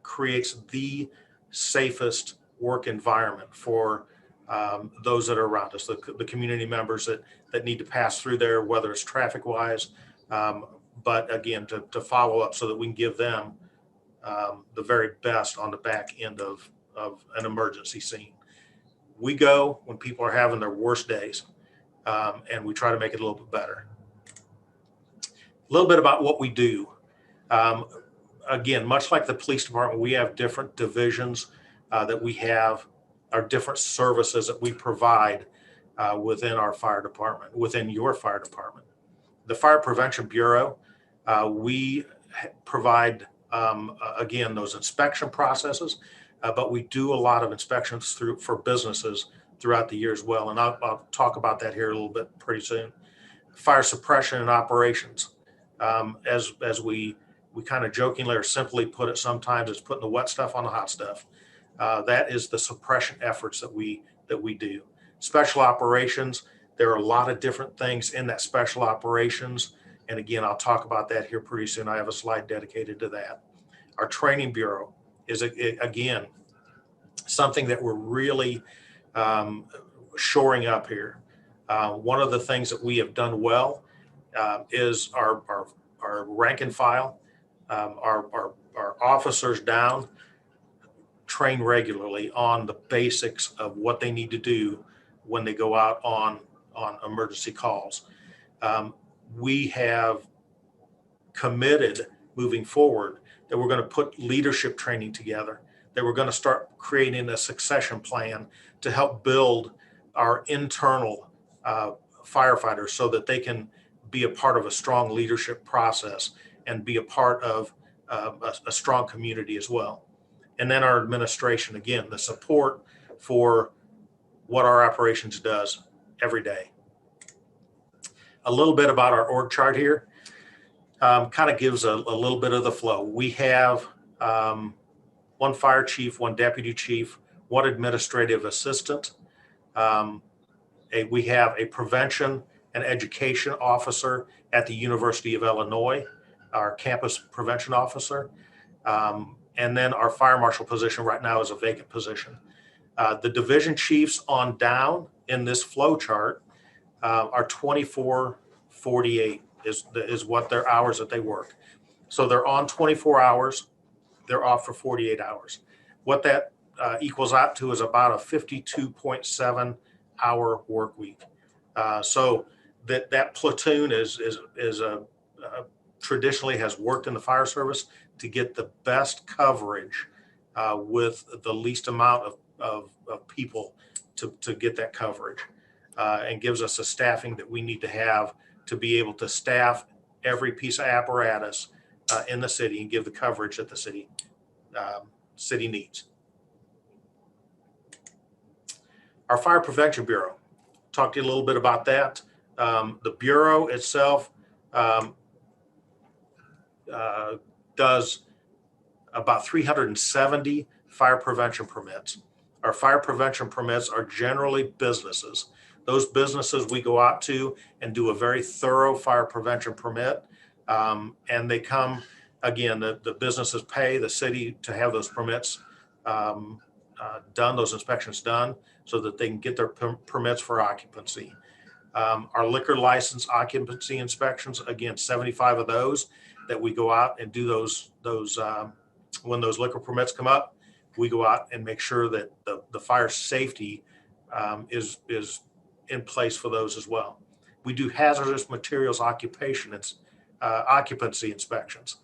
creates the safest work environment for those that are around us, the community members that need to pass through there, whether it's traffic wise, but again, to follow up so that we can give them the very best on the back end of an emergency scene. We go when people are having their worst days, and we try to make it a little bit better. A little bit about what we do. Again, much like the police department, we have different divisions that we have, our different services that we provide within our fire department, within your fire department. The Fire Prevention Bureau, we provide, again, those inspection processes, but we do a lot of inspections for businesses throughout the year as well. And I'll talk about that here a little bit pretty soon. Fire suppression and operations. As we kind of jokingly or simply put it sometimes, it's putting the wet stuff on the hot stuff. That is the suppression efforts that we do. Special operations, there are a lot of different things in that special operations. And again, I'll talk about that here pretty soon. I have a slide dedicated to that. Our training bureau is, again, something that we're really shoring up here. One of the things that we have done well is our rank and file, our officers down, train regularly on the basics of what they need to do when they go out on emergency calls. We have committed moving forward that we're going to put leadership training together, that we're going to start creating a succession plan to help build our internal firefighters so that they can be a part of a strong leadership process and be a part of a strong community as well. And then our administration, again, the support for what our operations does every day. A little bit about our org chart here kind of gives a little bit of the flow. We have one fire chief, one deputy chief, one administrative assistant. We have a prevention and education officer at the University of Illinois, our campus prevention officer. And then our fire marshal position right now is a vacant position. The division chiefs on down in this flow chart are 24/48 is what their hours that they work. So they're on 24 hours, they're off for 48 hours. What that equals out to is about a 52.7 hour work week. So that platoon is traditionally has worked in the fire service to get the best coverage with the least amount of people to get that coverage, and gives us a staffing that we need to have to be able to staff every piece of apparatus in the city and give the coverage that the city needs. Our Fire Prevention Bureau, talk to you a little bit about that. The Bureau itself does about 370 fire prevention permits. Our fire prevention permits are generally businesses. Those businesses we go out to and do a very thorough fire prevention permit. And they come, again, the businesses pay the city to have those permits done, those inspections done, so that they can get their permits for occupancy. Our liquor license occupancy inspections, again, 75 of those that we go out and do those when those liquor permits come up, we go out and make sure that the fire safety is in place for those as well. We do hazardous materials occupancy inspections.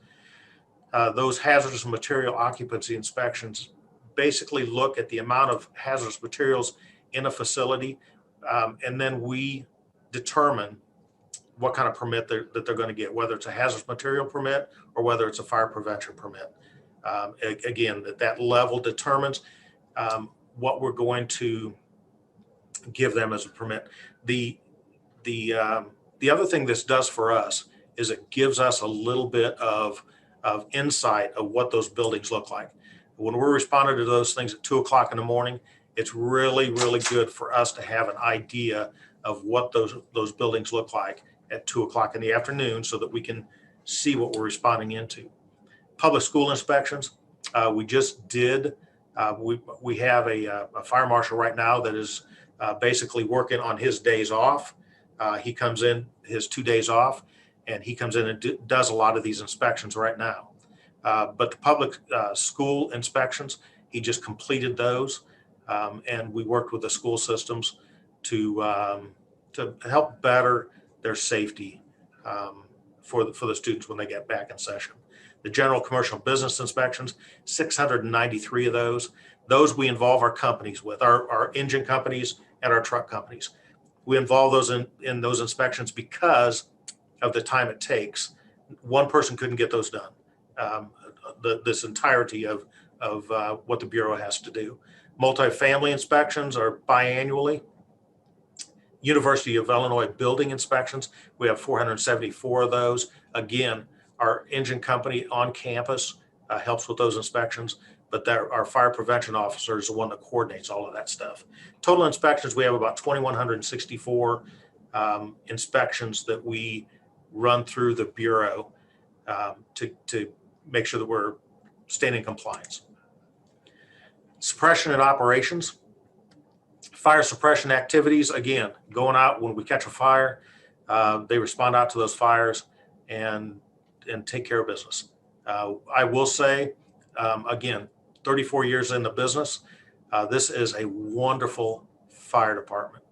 Those hazardous material occupancy inspections basically look at the amount of hazardous materials in a facility, and then we determine what kind of permit that they're going to get, whether it's a hazardous material permit or whether it's a fire prevention permit. Again, that level determines what we're going to give them as a permit. The other thing this does for us is it gives us a little bit of insight of what those buildings look like. When we're responding to those things at 2 o'clock in the morning, it's really, really good for us to have an idea of what those buildings look like at 2 o'clock in the afternoon, so that we can see what we're responding into. Public school inspections, we just did. We have a fire marshal right now that is basically working on his days off. He comes in his 2 days off, and he comes in and does a lot of these inspections right now. But the public school inspections, he just completed those, and we worked with the school systems to help better their safety for the students when they get back in session. The general commercial business inspections, 693 of those. Those we involve our companies with, our engine companies and our truck companies. We involve those in those inspections because of the time it takes. One person couldn't get those done. This entirety of what the Bureau has to do. Multifamily inspections are biannually. University of Illinois building inspections, we have 474 of those. Again, our engine company on campus helps with those inspections, but our fire prevention officer is the one that coordinates all of that stuff. Total inspections, we have about 2,164 inspections that we run through the Bureau to make sure that we're staying in compliance. Suppression and operations. Fire suppression activities, again, going out when we catch a fire, they respond out to those fires and take care of business. I will say, again, 34 years in the business, this is a wonderful fire department.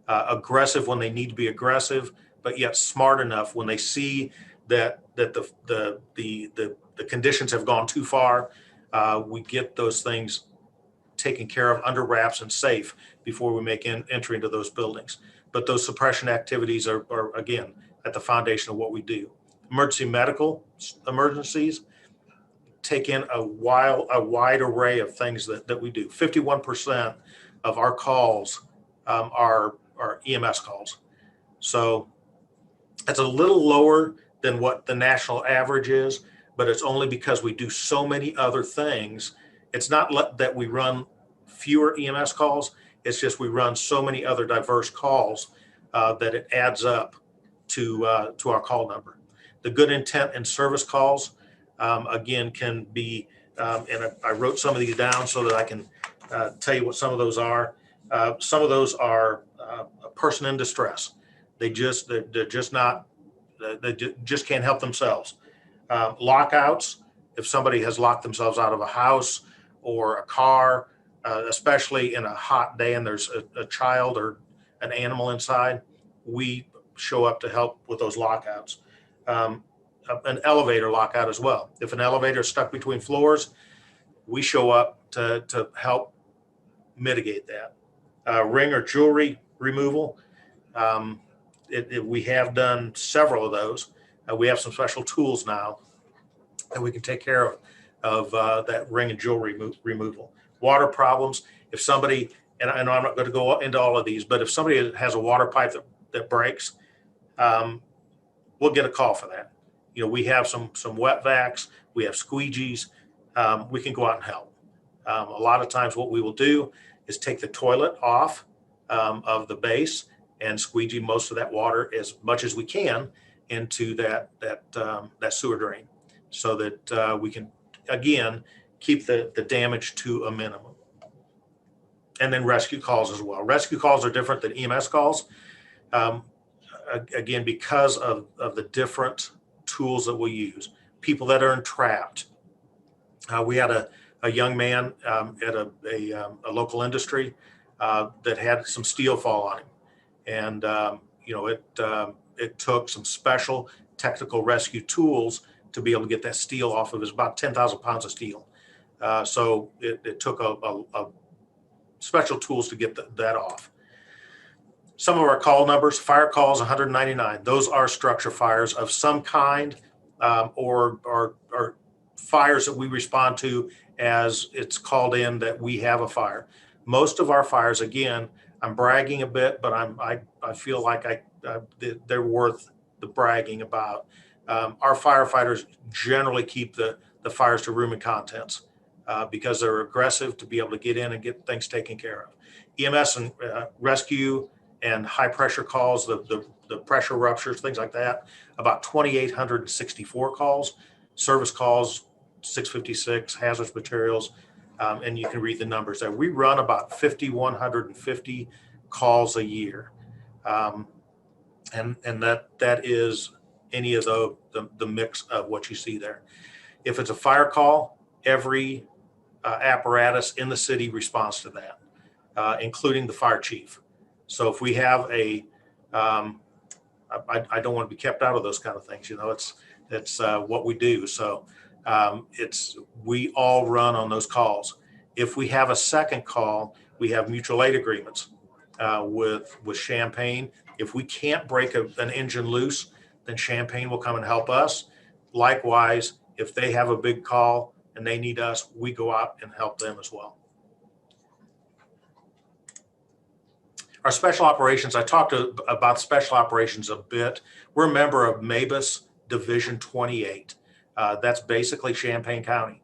Aggressive when they need to be aggressive, but yet smart enough when they see that the conditions have gone too far. We get those things taken care of under wraps and safe before we make entry into those buildings. But those suppression activities are again, at the foundation of what we do. Emergency medical emergencies take in a wide array of things that we do. 51% of our calls are EMS calls. So it's a little lower than what the national average is, but it's only because we do so many other things. It's not that we run fewer EMS calls, it's just we run so many other diverse calls that it adds up to our call number. The good intent and service calls, again, can be, and I wrote some of these down so that I can tell you what some of those are. Some of those are a person in distress. They're just can't help themselves. Lockouts, if somebody has locked themselves out of a house or a car, especially in a hot day and there's a child or an animal inside, we show up to help with those lockouts. An elevator lockout as well. If an elevator is stuck between floors, we show up to help mitigate that. Ring or jewelry removal. We have done several of those. We have some special tools now that we can take care of that ring and jewelry removal. Water problems. If somebody and I know I'm not going to go into all of these, but if somebody has a water pipe that breaks, we'll get a call for that. You know, we have some wet vacs, we have squeegees, we can go out and help. A lot of times what we will do is take the toilet off of the base and squeegee most of that water as much as we can into that sewer drain, so that we can, again, keep the damage to a minimum. And then rescue calls as well. Rescue calls are different than EMS calls. Again, because of the different tools that we use. People that are entrapped. We had a young man at a local industry that had some steel fall on him. And, you know, it took some special technical rescue tools to be able to get that steel off of his, about 10,000 pounds of steel. So it took a special tools to get that off. Some of our call numbers, fire calls 199. Those are structure fires of some kind, or fires that we respond to as it's called in that we have a fire. Most of our fires, again, I'm bragging a bit, but I feel like they're worth the bragging about. Our firefighters generally keep the fires to room and contents because they're aggressive to be able to get in and get things taken care of. EMS and rescue and high pressure calls, the pressure ruptures, things like that, about 2,864 calls. Service calls, 656, hazardous materials, and you can read the numbers there. We run about 5,150 calls a year. And that is any of the mix of what you see there. If it's a fire call, every apparatus in the city responds to that, including the fire chief. So if we have I don't want to be kept out of those kind of things. You know, it's what we do. So we all run on those calls. If we have a second call, we have mutual aid agreements with Champaign. If we can't break an engine loose, then Champaign will come and help us. Likewise, if they have a big call and they need us, we go out and help them as well. Our special operations, I talked about special operations a bit. We're a member of MABUS Division 28. That's basically Champaign County.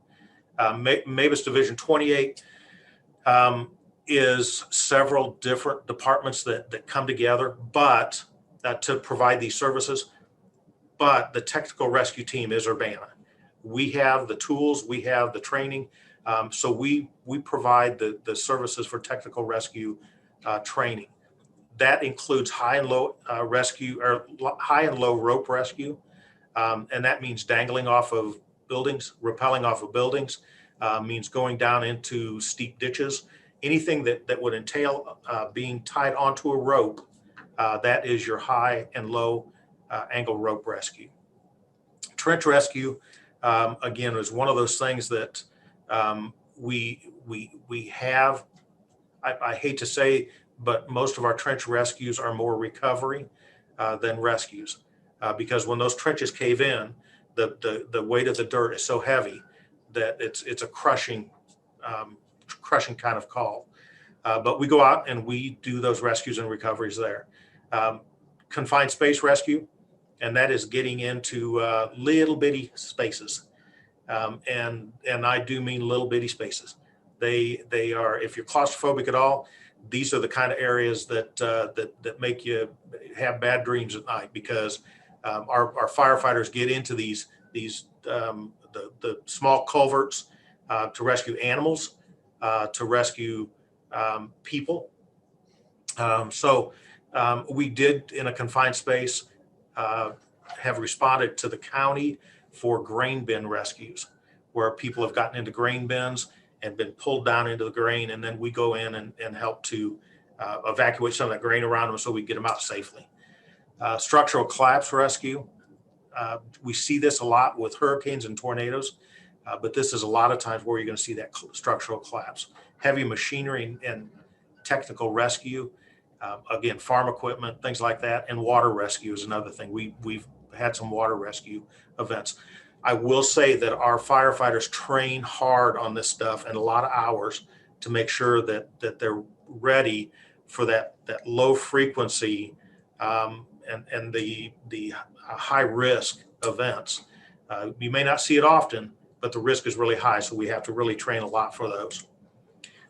MABUS Division 28 is several different departments that come together, but to provide these services. But the technical rescue team is Urbana. We have the tools, we have the training, so we provide the services for technical rescue training. That includes high and low rescue, or high and low rope rescue, and that means dangling off of buildings, rappelling off of buildings, means going down into steep ditches. Anything that would entail being tied onto a rope, that is your high and low angle rope rescue. Trench rescue, again, is one of those things that we have. I hate to say, but most of our trench rescues are more recovery than rescues, because when those trenches cave in, the weight of the dirt is so heavy that it's a crushing kind of call. But we go out and we do those rescues and recoveries there. Confined space rescue, and that is getting into little bitty spaces. And I do mean little bitty spaces. They are, if you're claustrophobic at all, these are the kind of areas that make you have bad dreams at night, because our firefighters get into these the small culverts to rescue animals, to rescue people. So we did, in a confined space, have responded to the county for grain bin rescues, where people have gotten into grain bins and been pulled down into the grain, and then we go in and help to evacuate some of that grain around them so we get them out safely. Structural collapse rescue. We see this a lot with hurricanes and tornadoes, but this is a lot of times where you're going to see that structural collapse. Heavy machinery and technical rescue, again, farm equipment, things like that, and water rescue is another thing. We've had some water rescue events. I will say that our firefighters train hard on this stuff and a lot of hours to make sure that ready for that low frequency and the high risk events. You may not see it often, but the risk is really high, so we have to really train a lot for those.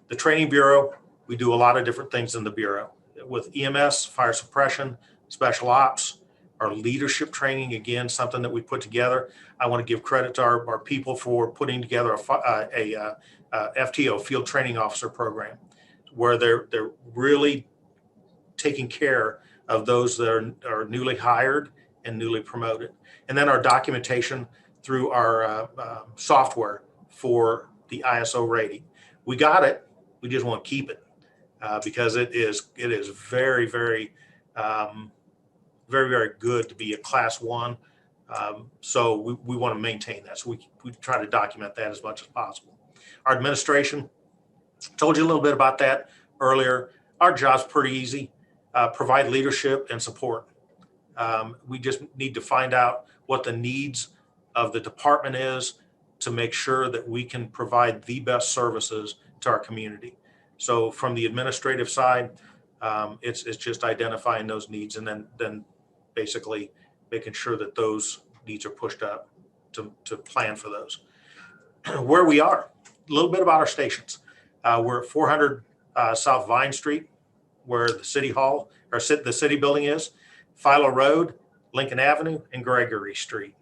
The Training Bureau, we do a lot of different things in the Bureau with EMS, fire suppression, special ops, our leadership training, again, something that we put together. I want to give credit to our people for putting together a FTO, Field Training Officer program, where they're really taking care of those that are newly hired and newly promoted. And then our documentation through our software for the ISO rating. We got it. We just want to keep it because it is very, very, very, very good to be a class 1. So we want to maintain that. So we try to document that as much as possible. Our administration, told you a little bit about that earlier. Our job's pretty easy. Provide leadership and support. We just need to find out what the needs of the department is to make sure that we can provide the best services to our community. So from the administrative side, it's just identifying those needs and then basically making sure that those needs are pushed up to plan for those. Where we are, a little bit about our stations. We're at 400 South Vine Street, where the city hall or the city building is, Philo Road, Lincoln Avenue, and Gregory Street.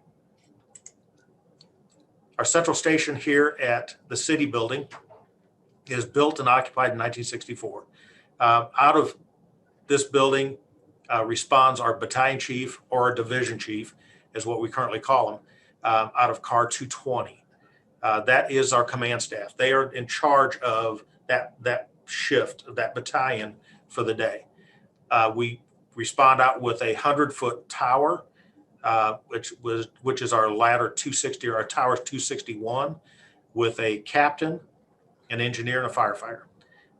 Our central station here at the city building is built and occupied in 1964. Out of this building responds our battalion chief or our division chief, is what we currently call them, out of car 220. That is our command staff. They are in charge of that shift, that battalion for the day. We respond out with a 100-foot tower, which is our ladder 260 or our tower 261, with a captain, an engineer, and a firefighter.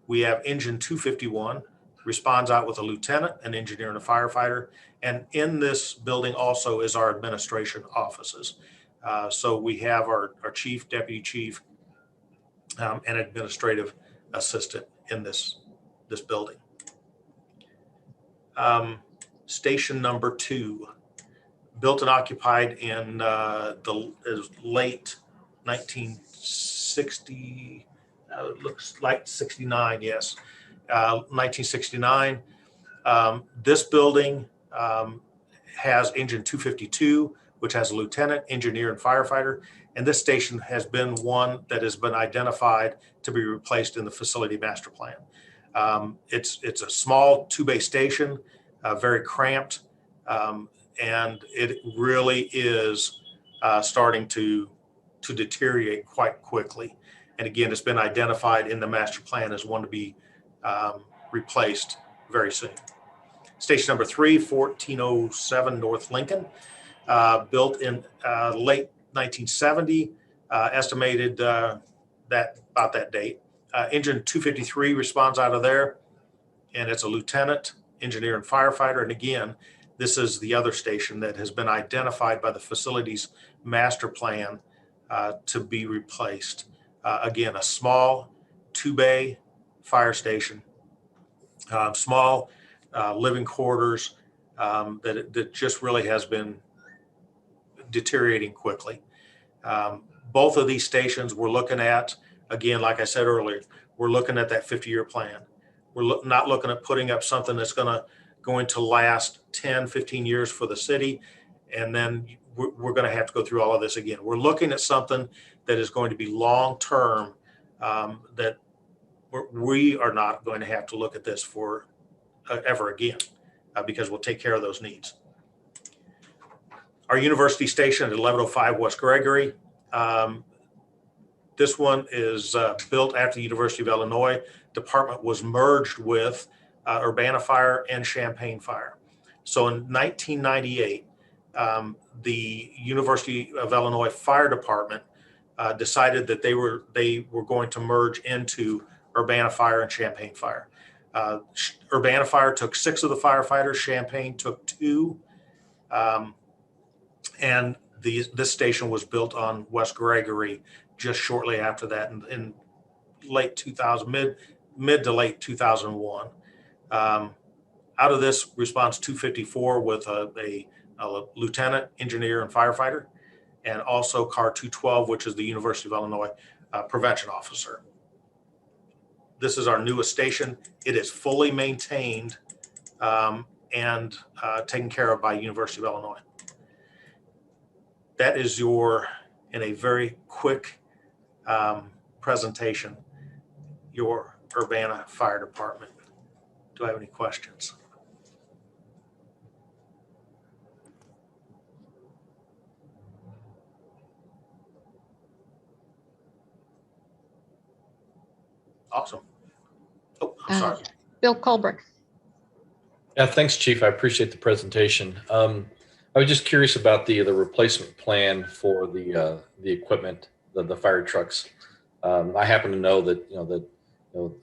We have engine 251, responds out with a lieutenant, an engineer, and a firefighter. And in this building also is our administration offices. So we have our chief, deputy chief, and administrative assistant in this building. Station number 2, built and occupied in the late 1960, it looks like 69, yes, 1969. This building has engine 252, which has a lieutenant, engineer, and firefighter. And this station has been one that has been identified to be replaced in the facility master plan. It's a small 2-bay station, very cramped, and it really is starting to deteriorate quite quickly. And again, it's been identified in the master plan as one to be replaced very soon. Station number 3, 1407 North Lincoln, built in late 1970, estimated that about that date. Engine 253 responds out of there, and it's a lieutenant, engineer, and firefighter. And again, this is the other station that has been identified by the facilities master plan to be replaced. Again, a small 2-bay fire station, small living quarters that just really has been deteriorating quickly. Both of these stations we're looking at, again, like I said earlier, we're looking at that 50-year plan. We're not looking at putting up something that's going to last 10, 15 years for the city, and then we're going to have to go through all of this again. We're looking at something that is going to be long-term, that we are not going to have to look at this for ever again, because we'll take care of those needs. Our university station at 1105 West Gregory. This one is built after the University of Illinois. Department was merged with Urbana Fire and Champaign Fire. So in 1998, the University of Illinois Fire Department decided that they were going to merge into Urbana Fire and Champaign Fire. Urbana Fire took 6 of the firefighters, Champaign took 2, and this station was built on West Gregory just shortly after that in late 2000, mid to late 2001. Out of this response 254 with a lieutenant, engineer, and firefighter, and also CAR 212, which is the University of Illinois prevention officer. This is our newest station. It is fully maintained and taken care of by University of Illinois. That is in a very quick presentation, your Urbana Fire Department. Do I have any questions? Awesome. Oh, I'm sorry. Bill Colbert. Yeah, thanks, Chief. I appreciate the presentation. I was just curious about the replacement plan for the equipment, the fire trucks. I happen to know that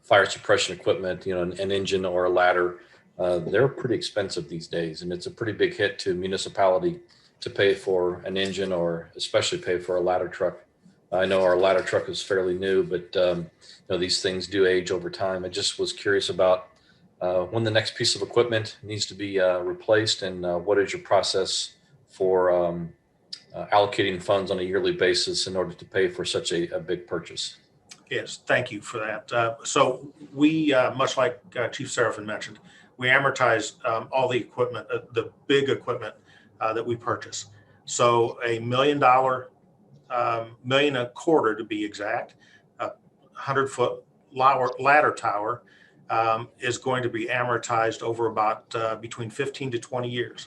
fire suppression equipment, an engine or a ladder, they're pretty expensive these days, and it's a pretty big hit to municipality to pay for an engine or especially pay for a ladder truck. I know our ladder truck is fairly new, but these things do age over time. I just was curious about when the next piece of equipment needs to be replaced, and what is your process for allocating funds on a yearly basis in order to pay for such a big purchase? Yes, thank you for that. So we, much like Chief Seraphin mentioned, we amortize all the equipment, the big equipment that we purchase. So $1 million, $1.25 million to be exact, 100-foot ladder tower is going to be amortized over about between 15 to 20 years.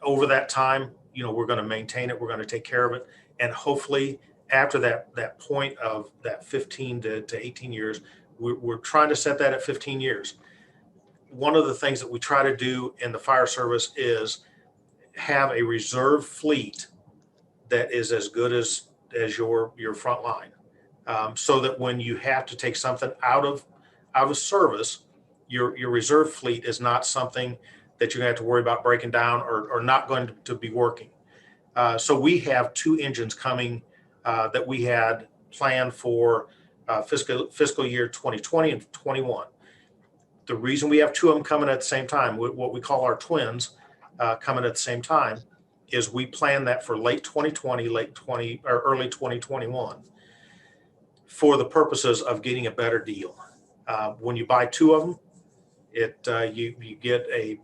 Over that time, we're going to maintain it, we're going to take care of it, and hopefully after that point of that 15 to 18 years, we're trying to set that at 15 years. One of the things that we try to do in the fire service is have a reserve fleet that is as good as your front line, so that when you have to take something out of service, your reserve fleet is not something that you're going to have to worry about breaking down or not going to be working. So we have 2 engines coming that we had planned for fiscal year 2020 and 21. The reason we have 2 of them coming at the same time, what we call our twins, coming at the same time, is we plan that for late 2020, or early 2021, for the purposes of getting a better deal. When you buy 2 of them, you get a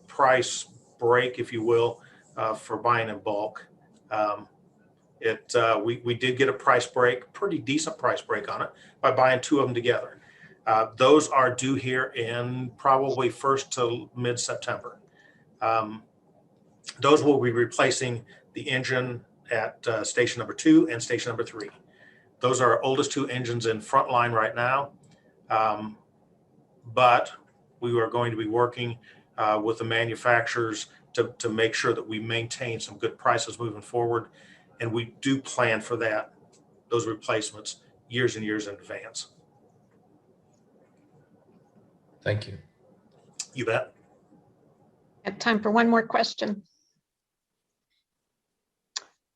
price break, if you will, for buying in bulk. We did get a price break, pretty decent price break on it, by buying 2 of them together. Those are due here in probably 1st to mid-September. Those will be replacing the engine at station number 2 and station number 3. Those are our oldest 2 engines in frontline right now. But we are going to be working with the manufacturers to make sure that we maintain some good prices moving forward. And we do plan for those replacements years and years in advance. Thank you. You bet. I have time for one more question.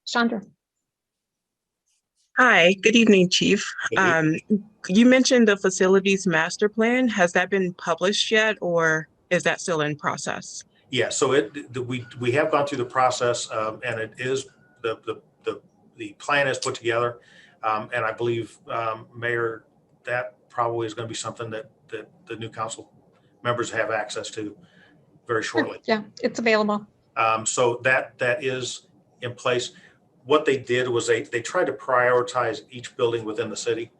Chandra. Hi, good evening, Chief. Good evening. You mentioned the facilities master plan. Has that been published yet, or is that still in process? Yeah, so we have gone through the process, and it is the plan is put together, and I believe, Mayor, that probably is going to be something that the new council members have access to very shortly. Yeah, it's available. So that is in place. What they did was they tried to prioritize each building within the city,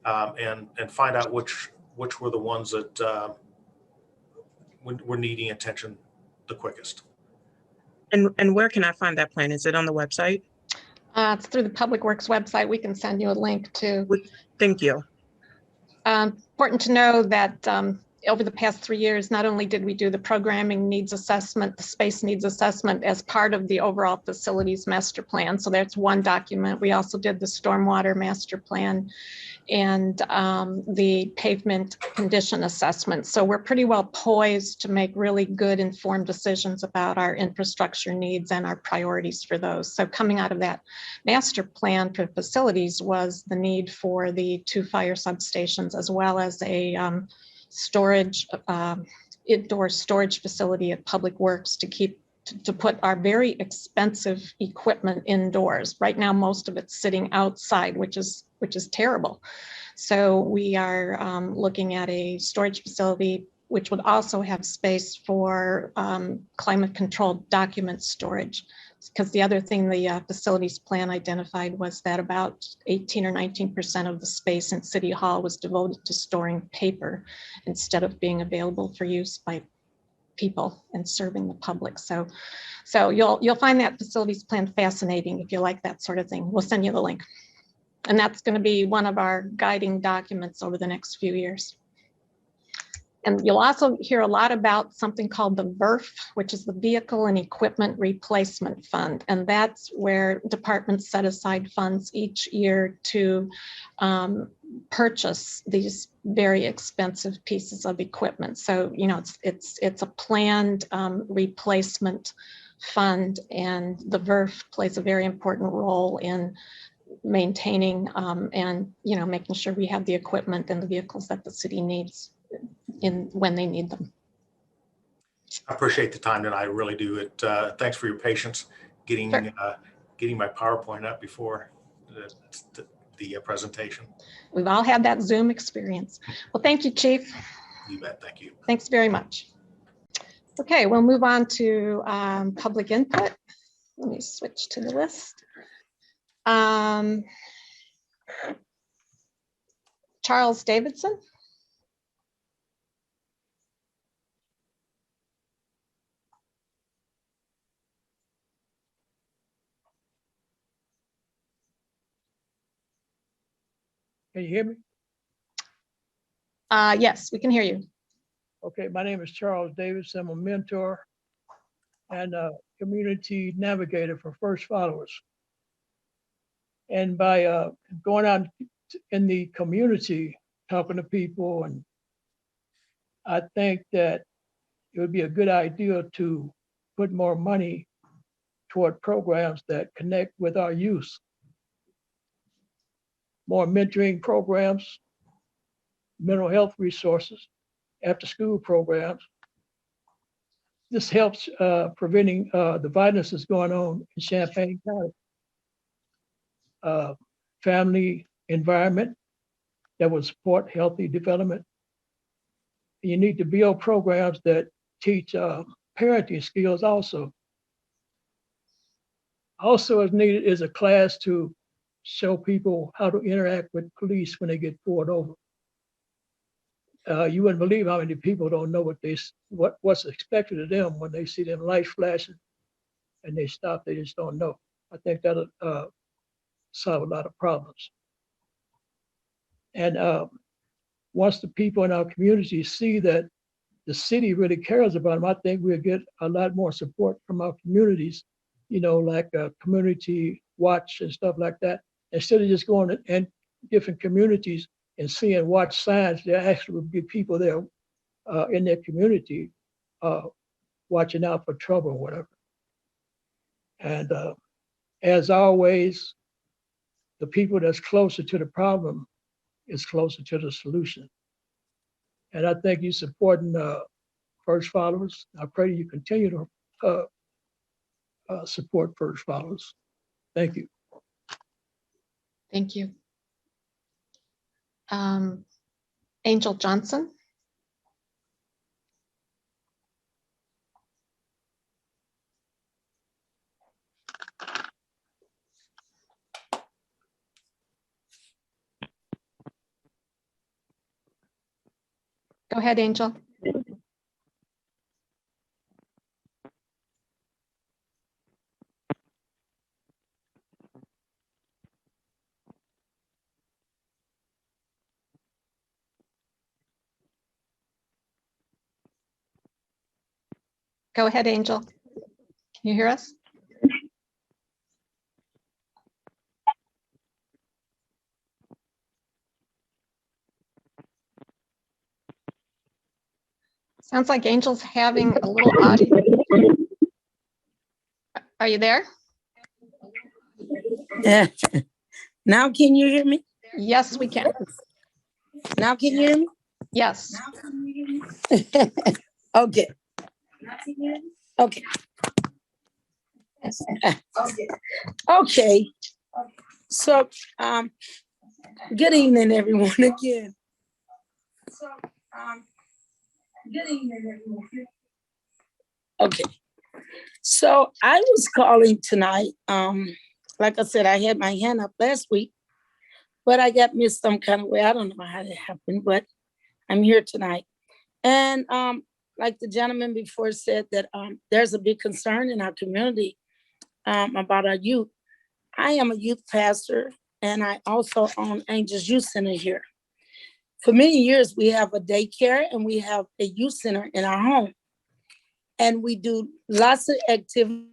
and find out which were the ones that were needing attention the quickest. And where can I find that plan? Is it on the website? It's through the Public Works website. We can send you a link to. Thank you. Important to know that over the past 3 years, not only did we do the programming needs assessment, the space needs assessment as part of the overall facilities master plan. So that's one document. We also did the stormwater master plan and the pavement condition assessment. So we're pretty well poised to make really good informed decisions about our infrastructure needs and our priorities for those. So coming out of that master plan for facilities was the need for the 2 fire substations, as well as a storage, indoor storage facility at Public Works to put our very expensive equipment indoors. Right now, most of it's sitting outside, which is terrible. So we are looking at a storage facility, which would also have space for climate controlled document storage. Because the other thing the facilities plan identified was that about 18 or 19% of the space in City Hall was devoted to storing paper instead of being available for use by people and serving the public. So you'll find that facilities plan fascinating if you like that sort of thing. We'll send you the link. And that's going to be one of our guiding documents over the next few years. And you'll also hear a lot about something called the VERF, which is the Vehicle and Equipment Replacement Fund. And that's where departments set aside funds each year to purchase these very expensive pieces of equipment. So, you know, it's a planned replacement fund, and the VERF plays a very important role in maintaining and, you know, making sure we have the equipment and the vehicles that the city needs when they need them. I appreciate the time tonight. I really do. Thanks for your patience getting Sure. Getting my PowerPoint up before the presentation. We've all had that Zoom experience. Well, thank you, Chief. You bet. Thank you. Thanks very much. Okay, we'll move on to public input. Let me switch to the list. Charles Davidson. Can you hear me? Yes, we can hear you. Okay, my name is Charles Davis. I'm a mentor and a community navigator for First Followers. And by going out in the community, talking to people, and I think that it would be a good idea to put more money toward programs that connect with our youth. More mentoring programs, mental health resources, after school programs. This helps preventing the violence that's going on in Champaign County. Family environment that will support healthy development. You need to build programs that teach parenting skills also. Also as needed is a class to show people how to interact with police when they get pulled over. You wouldn't believe how many people don't know what's expected of them when they see them lights flashing and they stop. They just don't know. I think that'll solve a lot of problems. And once the people in our community see that the city really cares about them, I think we'll get a lot more support from our communities, you know, like community watch and stuff like that. Instead of just going in different communities and seeing watch signs, there actually will be people there in their community watching out for trouble or whatever. And as always, the people that's closer to the problem is closer to the solution. And I think you're supporting First Followers. I pray you continue to support First Followers. Thank you. Thank you. Angel Johnson. Go ahead, Angel. Go ahead, Angel. Can you hear us? Sounds like Angel's having a little audio. Are you there? Now can you hear me? Yes, we can. Now can you hear me? Yes. Okay. Okay. Okay. So, good evening, everyone, again. So, good evening, everyone. Okay. So I was calling tonight. Like I said, I had my hand up last week, but I got missed some kind of way. I don't know how that happened, but I'm here tonight. And like the gentleman before said that there's a big concern in our community about our youth. I am a youth pastor, and I also own Angels Youth Center here. For many years, we have a daycare and we have a youth center in our home. And we do lots of activities.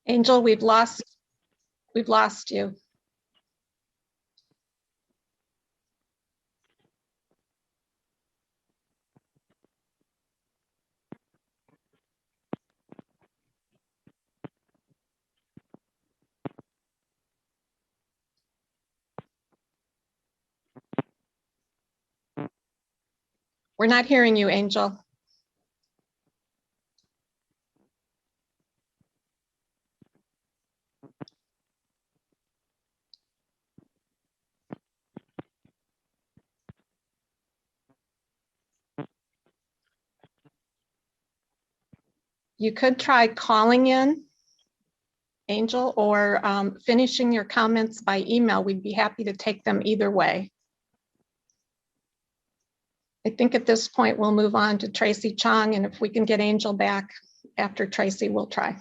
Angel, we've lost you. We're not hearing you, Angel. You could try calling in, Angel, or finishing your comments by email. We'd be happy to take them either way. I think at this point, we'll move on to Tracy Chong, and if we can get Angel back after Tracy, we'll try.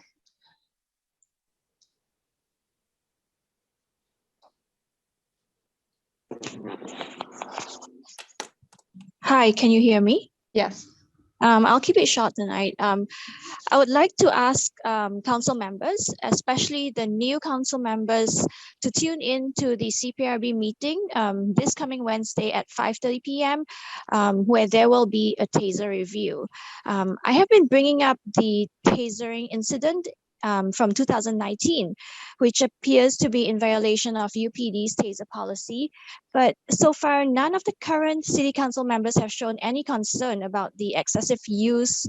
Hi, can you hear me? Yes. I'll keep it short tonight. I would like to ask council members, especially the new council members, to tune in to the CPRB meeting this coming Wednesday at 5:30 p.m., where there will be a taser review. I have been bringing up the tasering incident from 2019, which appears to be in violation of UPD's taser policy. But so far, none of the current city council members have shown any concern about the excessive use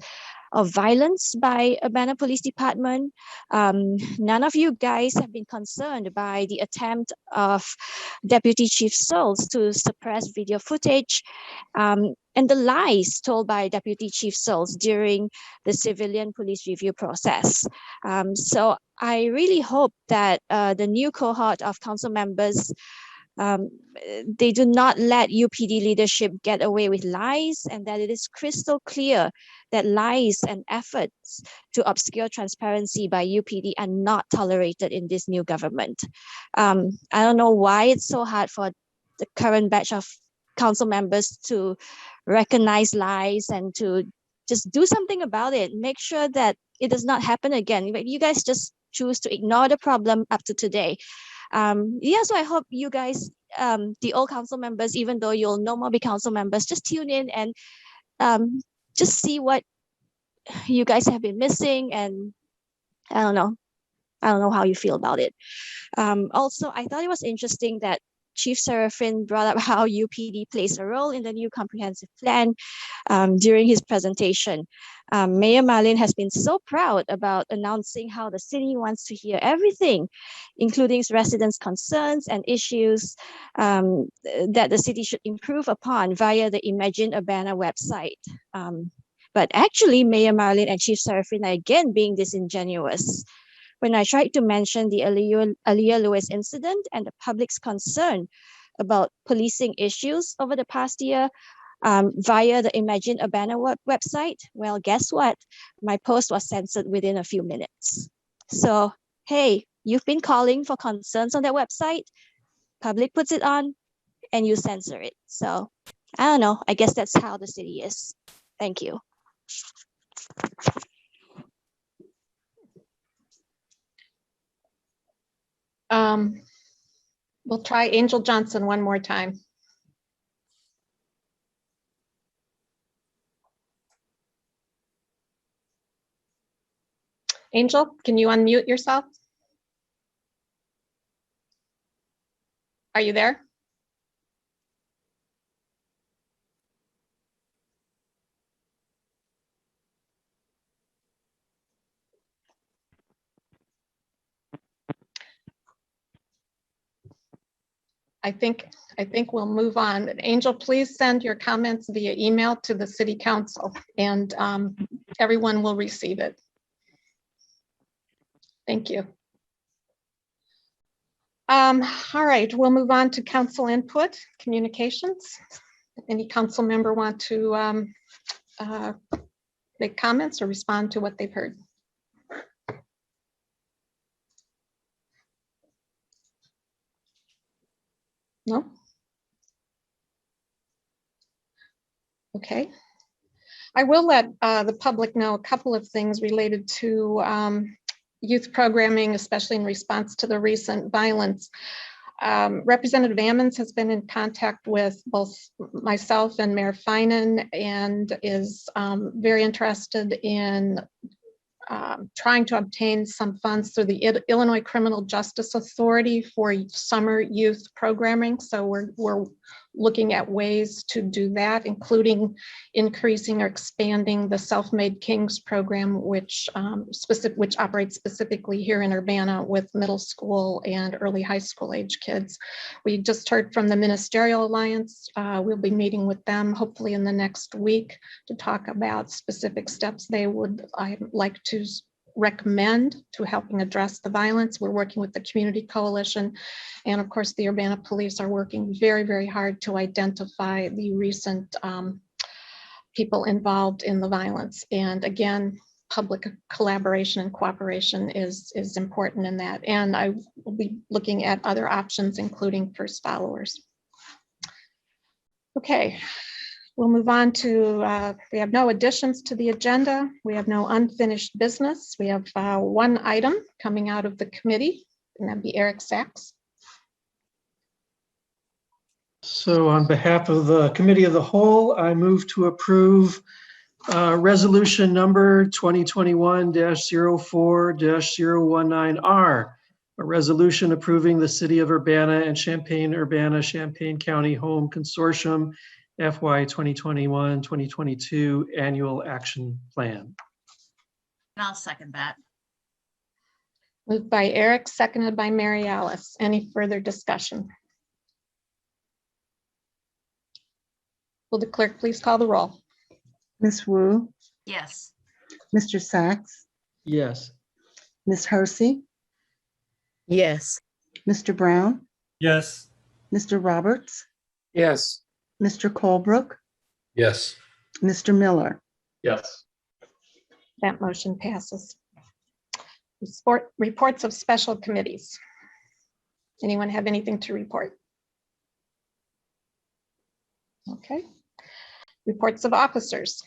of violence by Urbana Police Department. None of you guys have been concerned by the attempt of Deputy Chief Searles to suppress video footage and the lies told by Deputy Chief Searles during the civilian police review process. So I really hope that the new cohort of council members they do not let UPD leadership get away with lies, and that it is crystal clear that lies and efforts to obscure transparency by UPD are not tolerated in this new government. I don't know why it's so hard for the current batch of council members to recognize lies and to just do something about it. Make sure that it does not happen again. But you guys just choose to ignore the problem up to today. Yeah, so I hope you guys, the old council members, even though you'll no more be council members, just tune in and just see what you guys have been missing. And I don't know how you feel about it. Also, I thought it was interesting that Chief Serafin brought up how UPD plays a role in the new comprehensive plan during his presentation. Mayor Marlin has been so proud about announcing how the city wants to hear everything, including residents' concerns and issues that the city should improve upon via the Imagine Urbana website. But actually, Mayor Marlin and Chief Serafin are again being disingenuous. When I tried to mention the Aaliyah Lewis incident and the public's concern about policing issues over the past year, via the Imagine Urbana website. Well, guess what? My post was censored within a few minutes. So, hey, you've been calling for concerns on their website, public puts it on, and you censor it. So, I don't know. I guess that's how the city is. Thank you. We'll try Angel Johnson one more time. Angel, can you unmute yourself? Are you there? I think we'll move on. Angel, please send your comments via email to the city council, and everyone will receive it. Thank you. All right, we'll move on to council input, communications. Any council member want to make comments or respond to what they've heard? No? Okay. I will let the public know a couple of things related to youth programming, especially in response to the recent violence. Representative Ammons has been in contact with both myself and Mayor Finan and is very interested in trying to obtain some funds through the Illinois Criminal Justice Authority for summer youth programming. So we're looking at ways to do that, including increasing or expanding the Self-Made Kings program, which operates specifically here in Urbana with middle school and early high school age kids. We just heard from the Ministerial Alliance. We'll be meeting with them hopefully in the next week to talk about specific steps they would like to recommend to helping address the violence. We're working with the Community Coalition, and of course the Urbana Police are working very, very hard to identify the recent people involved in the violence. And again, public collaboration and cooperation is important in that. And I will be looking at other options, including first followers. Okay. We'll move on to, we have no additions to the agenda. We have no unfinished business. We have one item coming out of the committee, and that'd be Eric Sachs. So on behalf of the Committee of the Whole, I move to approve resolution number 2021-04-019R, a resolution approving the City of Urbana and Champaign-Urbana Champaign County Home Consortium FY 2021-2022 Annual Action Plan. And I'll second that. Moved by Eric, seconded by Mary Alice. Any further discussion? Will the clerk please call the roll? Ms. Wu, Yes. Mr. Sachs, Yes. Ms. Hersey, Yes. Mr. Brown, Yes. Mr. Roberts, Yes. Mr. Colebrook, Yes. Mr. Miller. Yes. That motion passes. Reports of special committees. Anyone have anything to report? Okay. Reports of officers.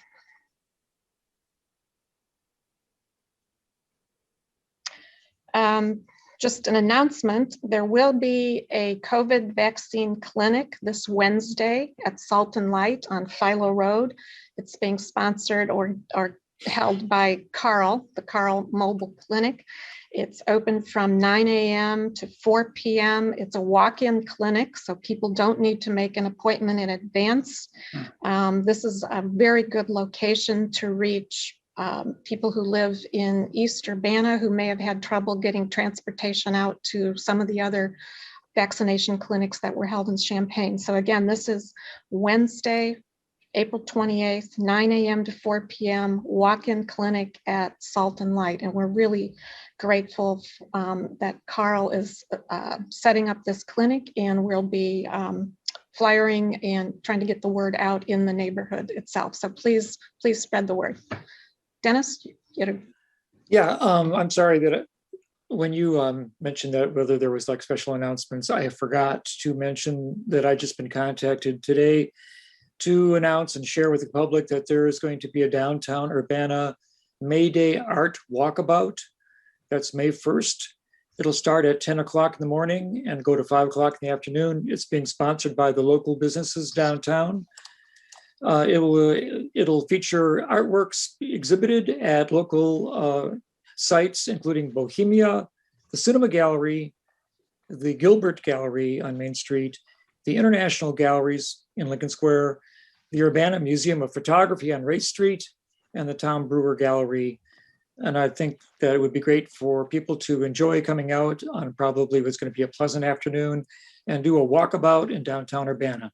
Just an announcement, there will be a COVID vaccine clinic this Wednesday at Salt and Light on Philo Road. It's being sponsored or held by Carl, the Carl Mobile Clinic. It's open from 9 a.m. to 4 p.m. It's a walk-in clinic, so people don't need to make an appointment in advance. This is a very good location to reach people who live in East Urbana who may have had trouble getting transportation out to some of the other vaccination clinics that were held in Champaign. So again, this is Wednesday, April 28th, 9 a.m. to 4 p.m. walk-in clinic at Salt and Light. And we're really grateful that Carl is setting up this clinic, and we'll be flyering and trying to get the word out in the neighborhood itself. So please spread the word. Dennis, you had a Yeah, I'm sorry that when you mentioned that whether there was like special announcements, I forgot to mention that I just been contacted today to announce and share with the public that there is going to be a downtown Urbana May Day art walkabout. That's May 1st. It'll start at 10 o'clock in the morning and go to 5 o'clock in the afternoon. It's being sponsored by the local businesses downtown. It'll feature artworks exhibited at local sites, including Bohemia, the Cinema Gallery, the Gilbert Gallery on Main Street, the International Galleries in Lincoln Square, the Urbana Museum of Photography on Race Street, and the Tom Brewer Gallery. And I think that it would be great for people to enjoy coming out on probably what's going to be a pleasant afternoon and do a walkabout in downtown Urbana.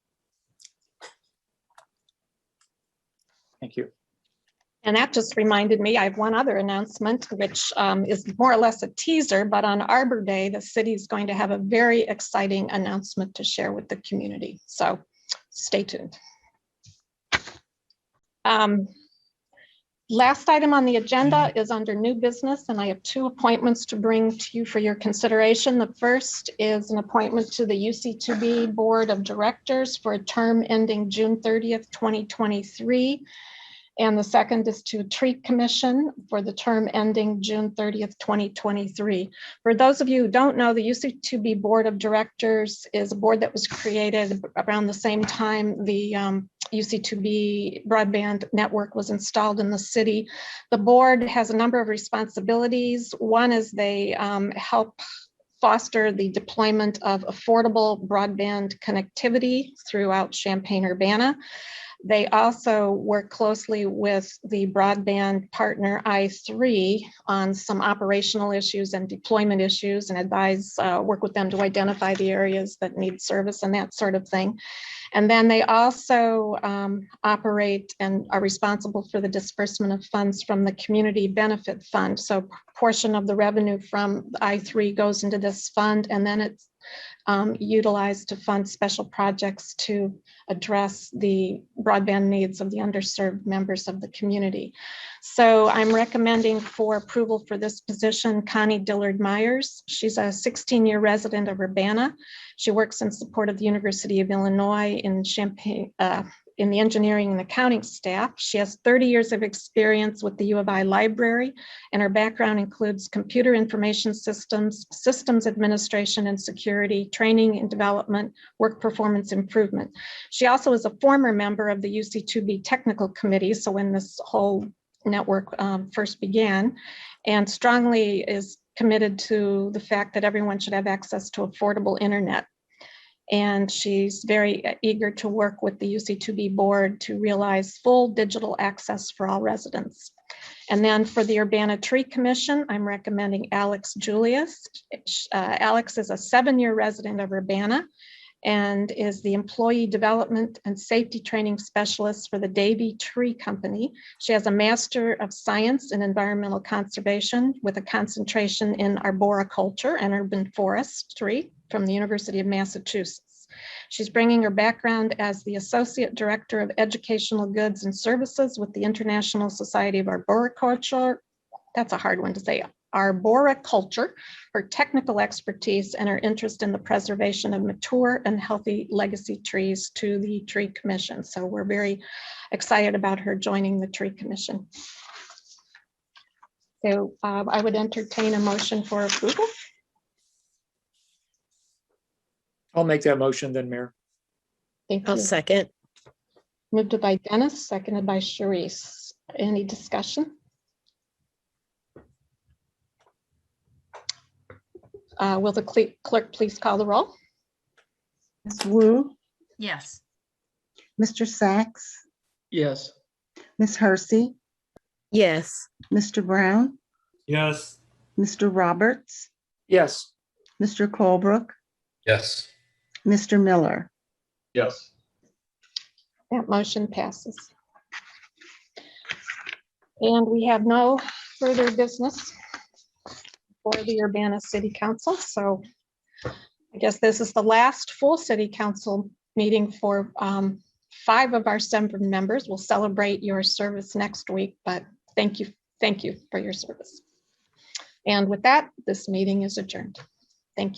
Thank you. And that just reminded me, I have one other announcement, which is more or less a teaser, but on Arbor Day, the city is going to have a very exciting announcement to share with the community. So stay tuned. Last item on the agenda is under new business, and I have two appointments to bring to you for your consideration. The first is an appointment to the UC2B Board of Directors for a term ending June 30th, 2023. And the second is to Tree Commission for the term ending June 30th, 2023. For those of you who don't know, the UC2B Board of Directors is a board that was created around the same time the UC2B broadband network was installed in the city. The board has a number of responsibilities. One is they help foster the deployment of affordable broadband connectivity throughout Champaign-Urbana. They also work closely with the broadband partner i3 on some operational issues and deployment issues and advise, work with them to identify the areas that need service and that sort of thing. And then they also operate and are responsible for the disbursement of funds from the Community Benefit Fund. So a portion of the revenue from i3 goes into this fund, and then it's utilized to fund special projects to address the broadband needs of the underserved members of the community. So I'm recommending for approval for this position, Connie Dillard Myers. She's a 16-year resident of Urbana. She works in support of the University of Illinois in Champaign, in the engineering and accounting staff. She has 30 years of experience with the U of I library, and her background includes computer information systems, systems administration and security, training and development, work performance improvement. She also is a former member of the UC2B technical committee, so when this whole network first began, and strongly is committed to the fact that everyone should have access to affordable internet. And she's very eager to work with the UC2B board to realize full digital access for all residents. And then for the Urbana Tree Commission, I'm recommending Alex Julius. Alex is a 7-year resident of Urbana and is the Employee Development and Safety Training Specialist for the Davey Tree Company. She has a Master of Science in Environmental Conservation with a concentration in arboriculture and urban forestry from the University of Massachusetts. She's bringing her background as the Associate Director of Educational Goods and Services with the International Society of Arboriculture. That's a hard one to say. Arboriculture, her technical expertise, and her interest in the preservation of mature and healthy legacy trees to the Tree Commission. So we're very excited about her joining the Tree Commission. So I would entertain a motion for approval. I'll make that motion then, Mayor. Thank you. I'll second. Moved by Dennis, seconded by Sharice. Any discussion? Will the clerk please call the roll? Ms. Wu, Yes. Mr. Sachs, Yes. Ms. Hersey, Yes. Mr. Brown, Yes. Mr. Roberts, Yes. Mr. Colebrook, Yes. Mr. Miller. Yes. That motion passes. And we have no further business for the Urbana City Council. So I guess this is the last full City Council meeting for 5 of our 7 members. We'll celebrate your service next week, but thank you for your service. And with that, this meeting is adjourned. Thank you.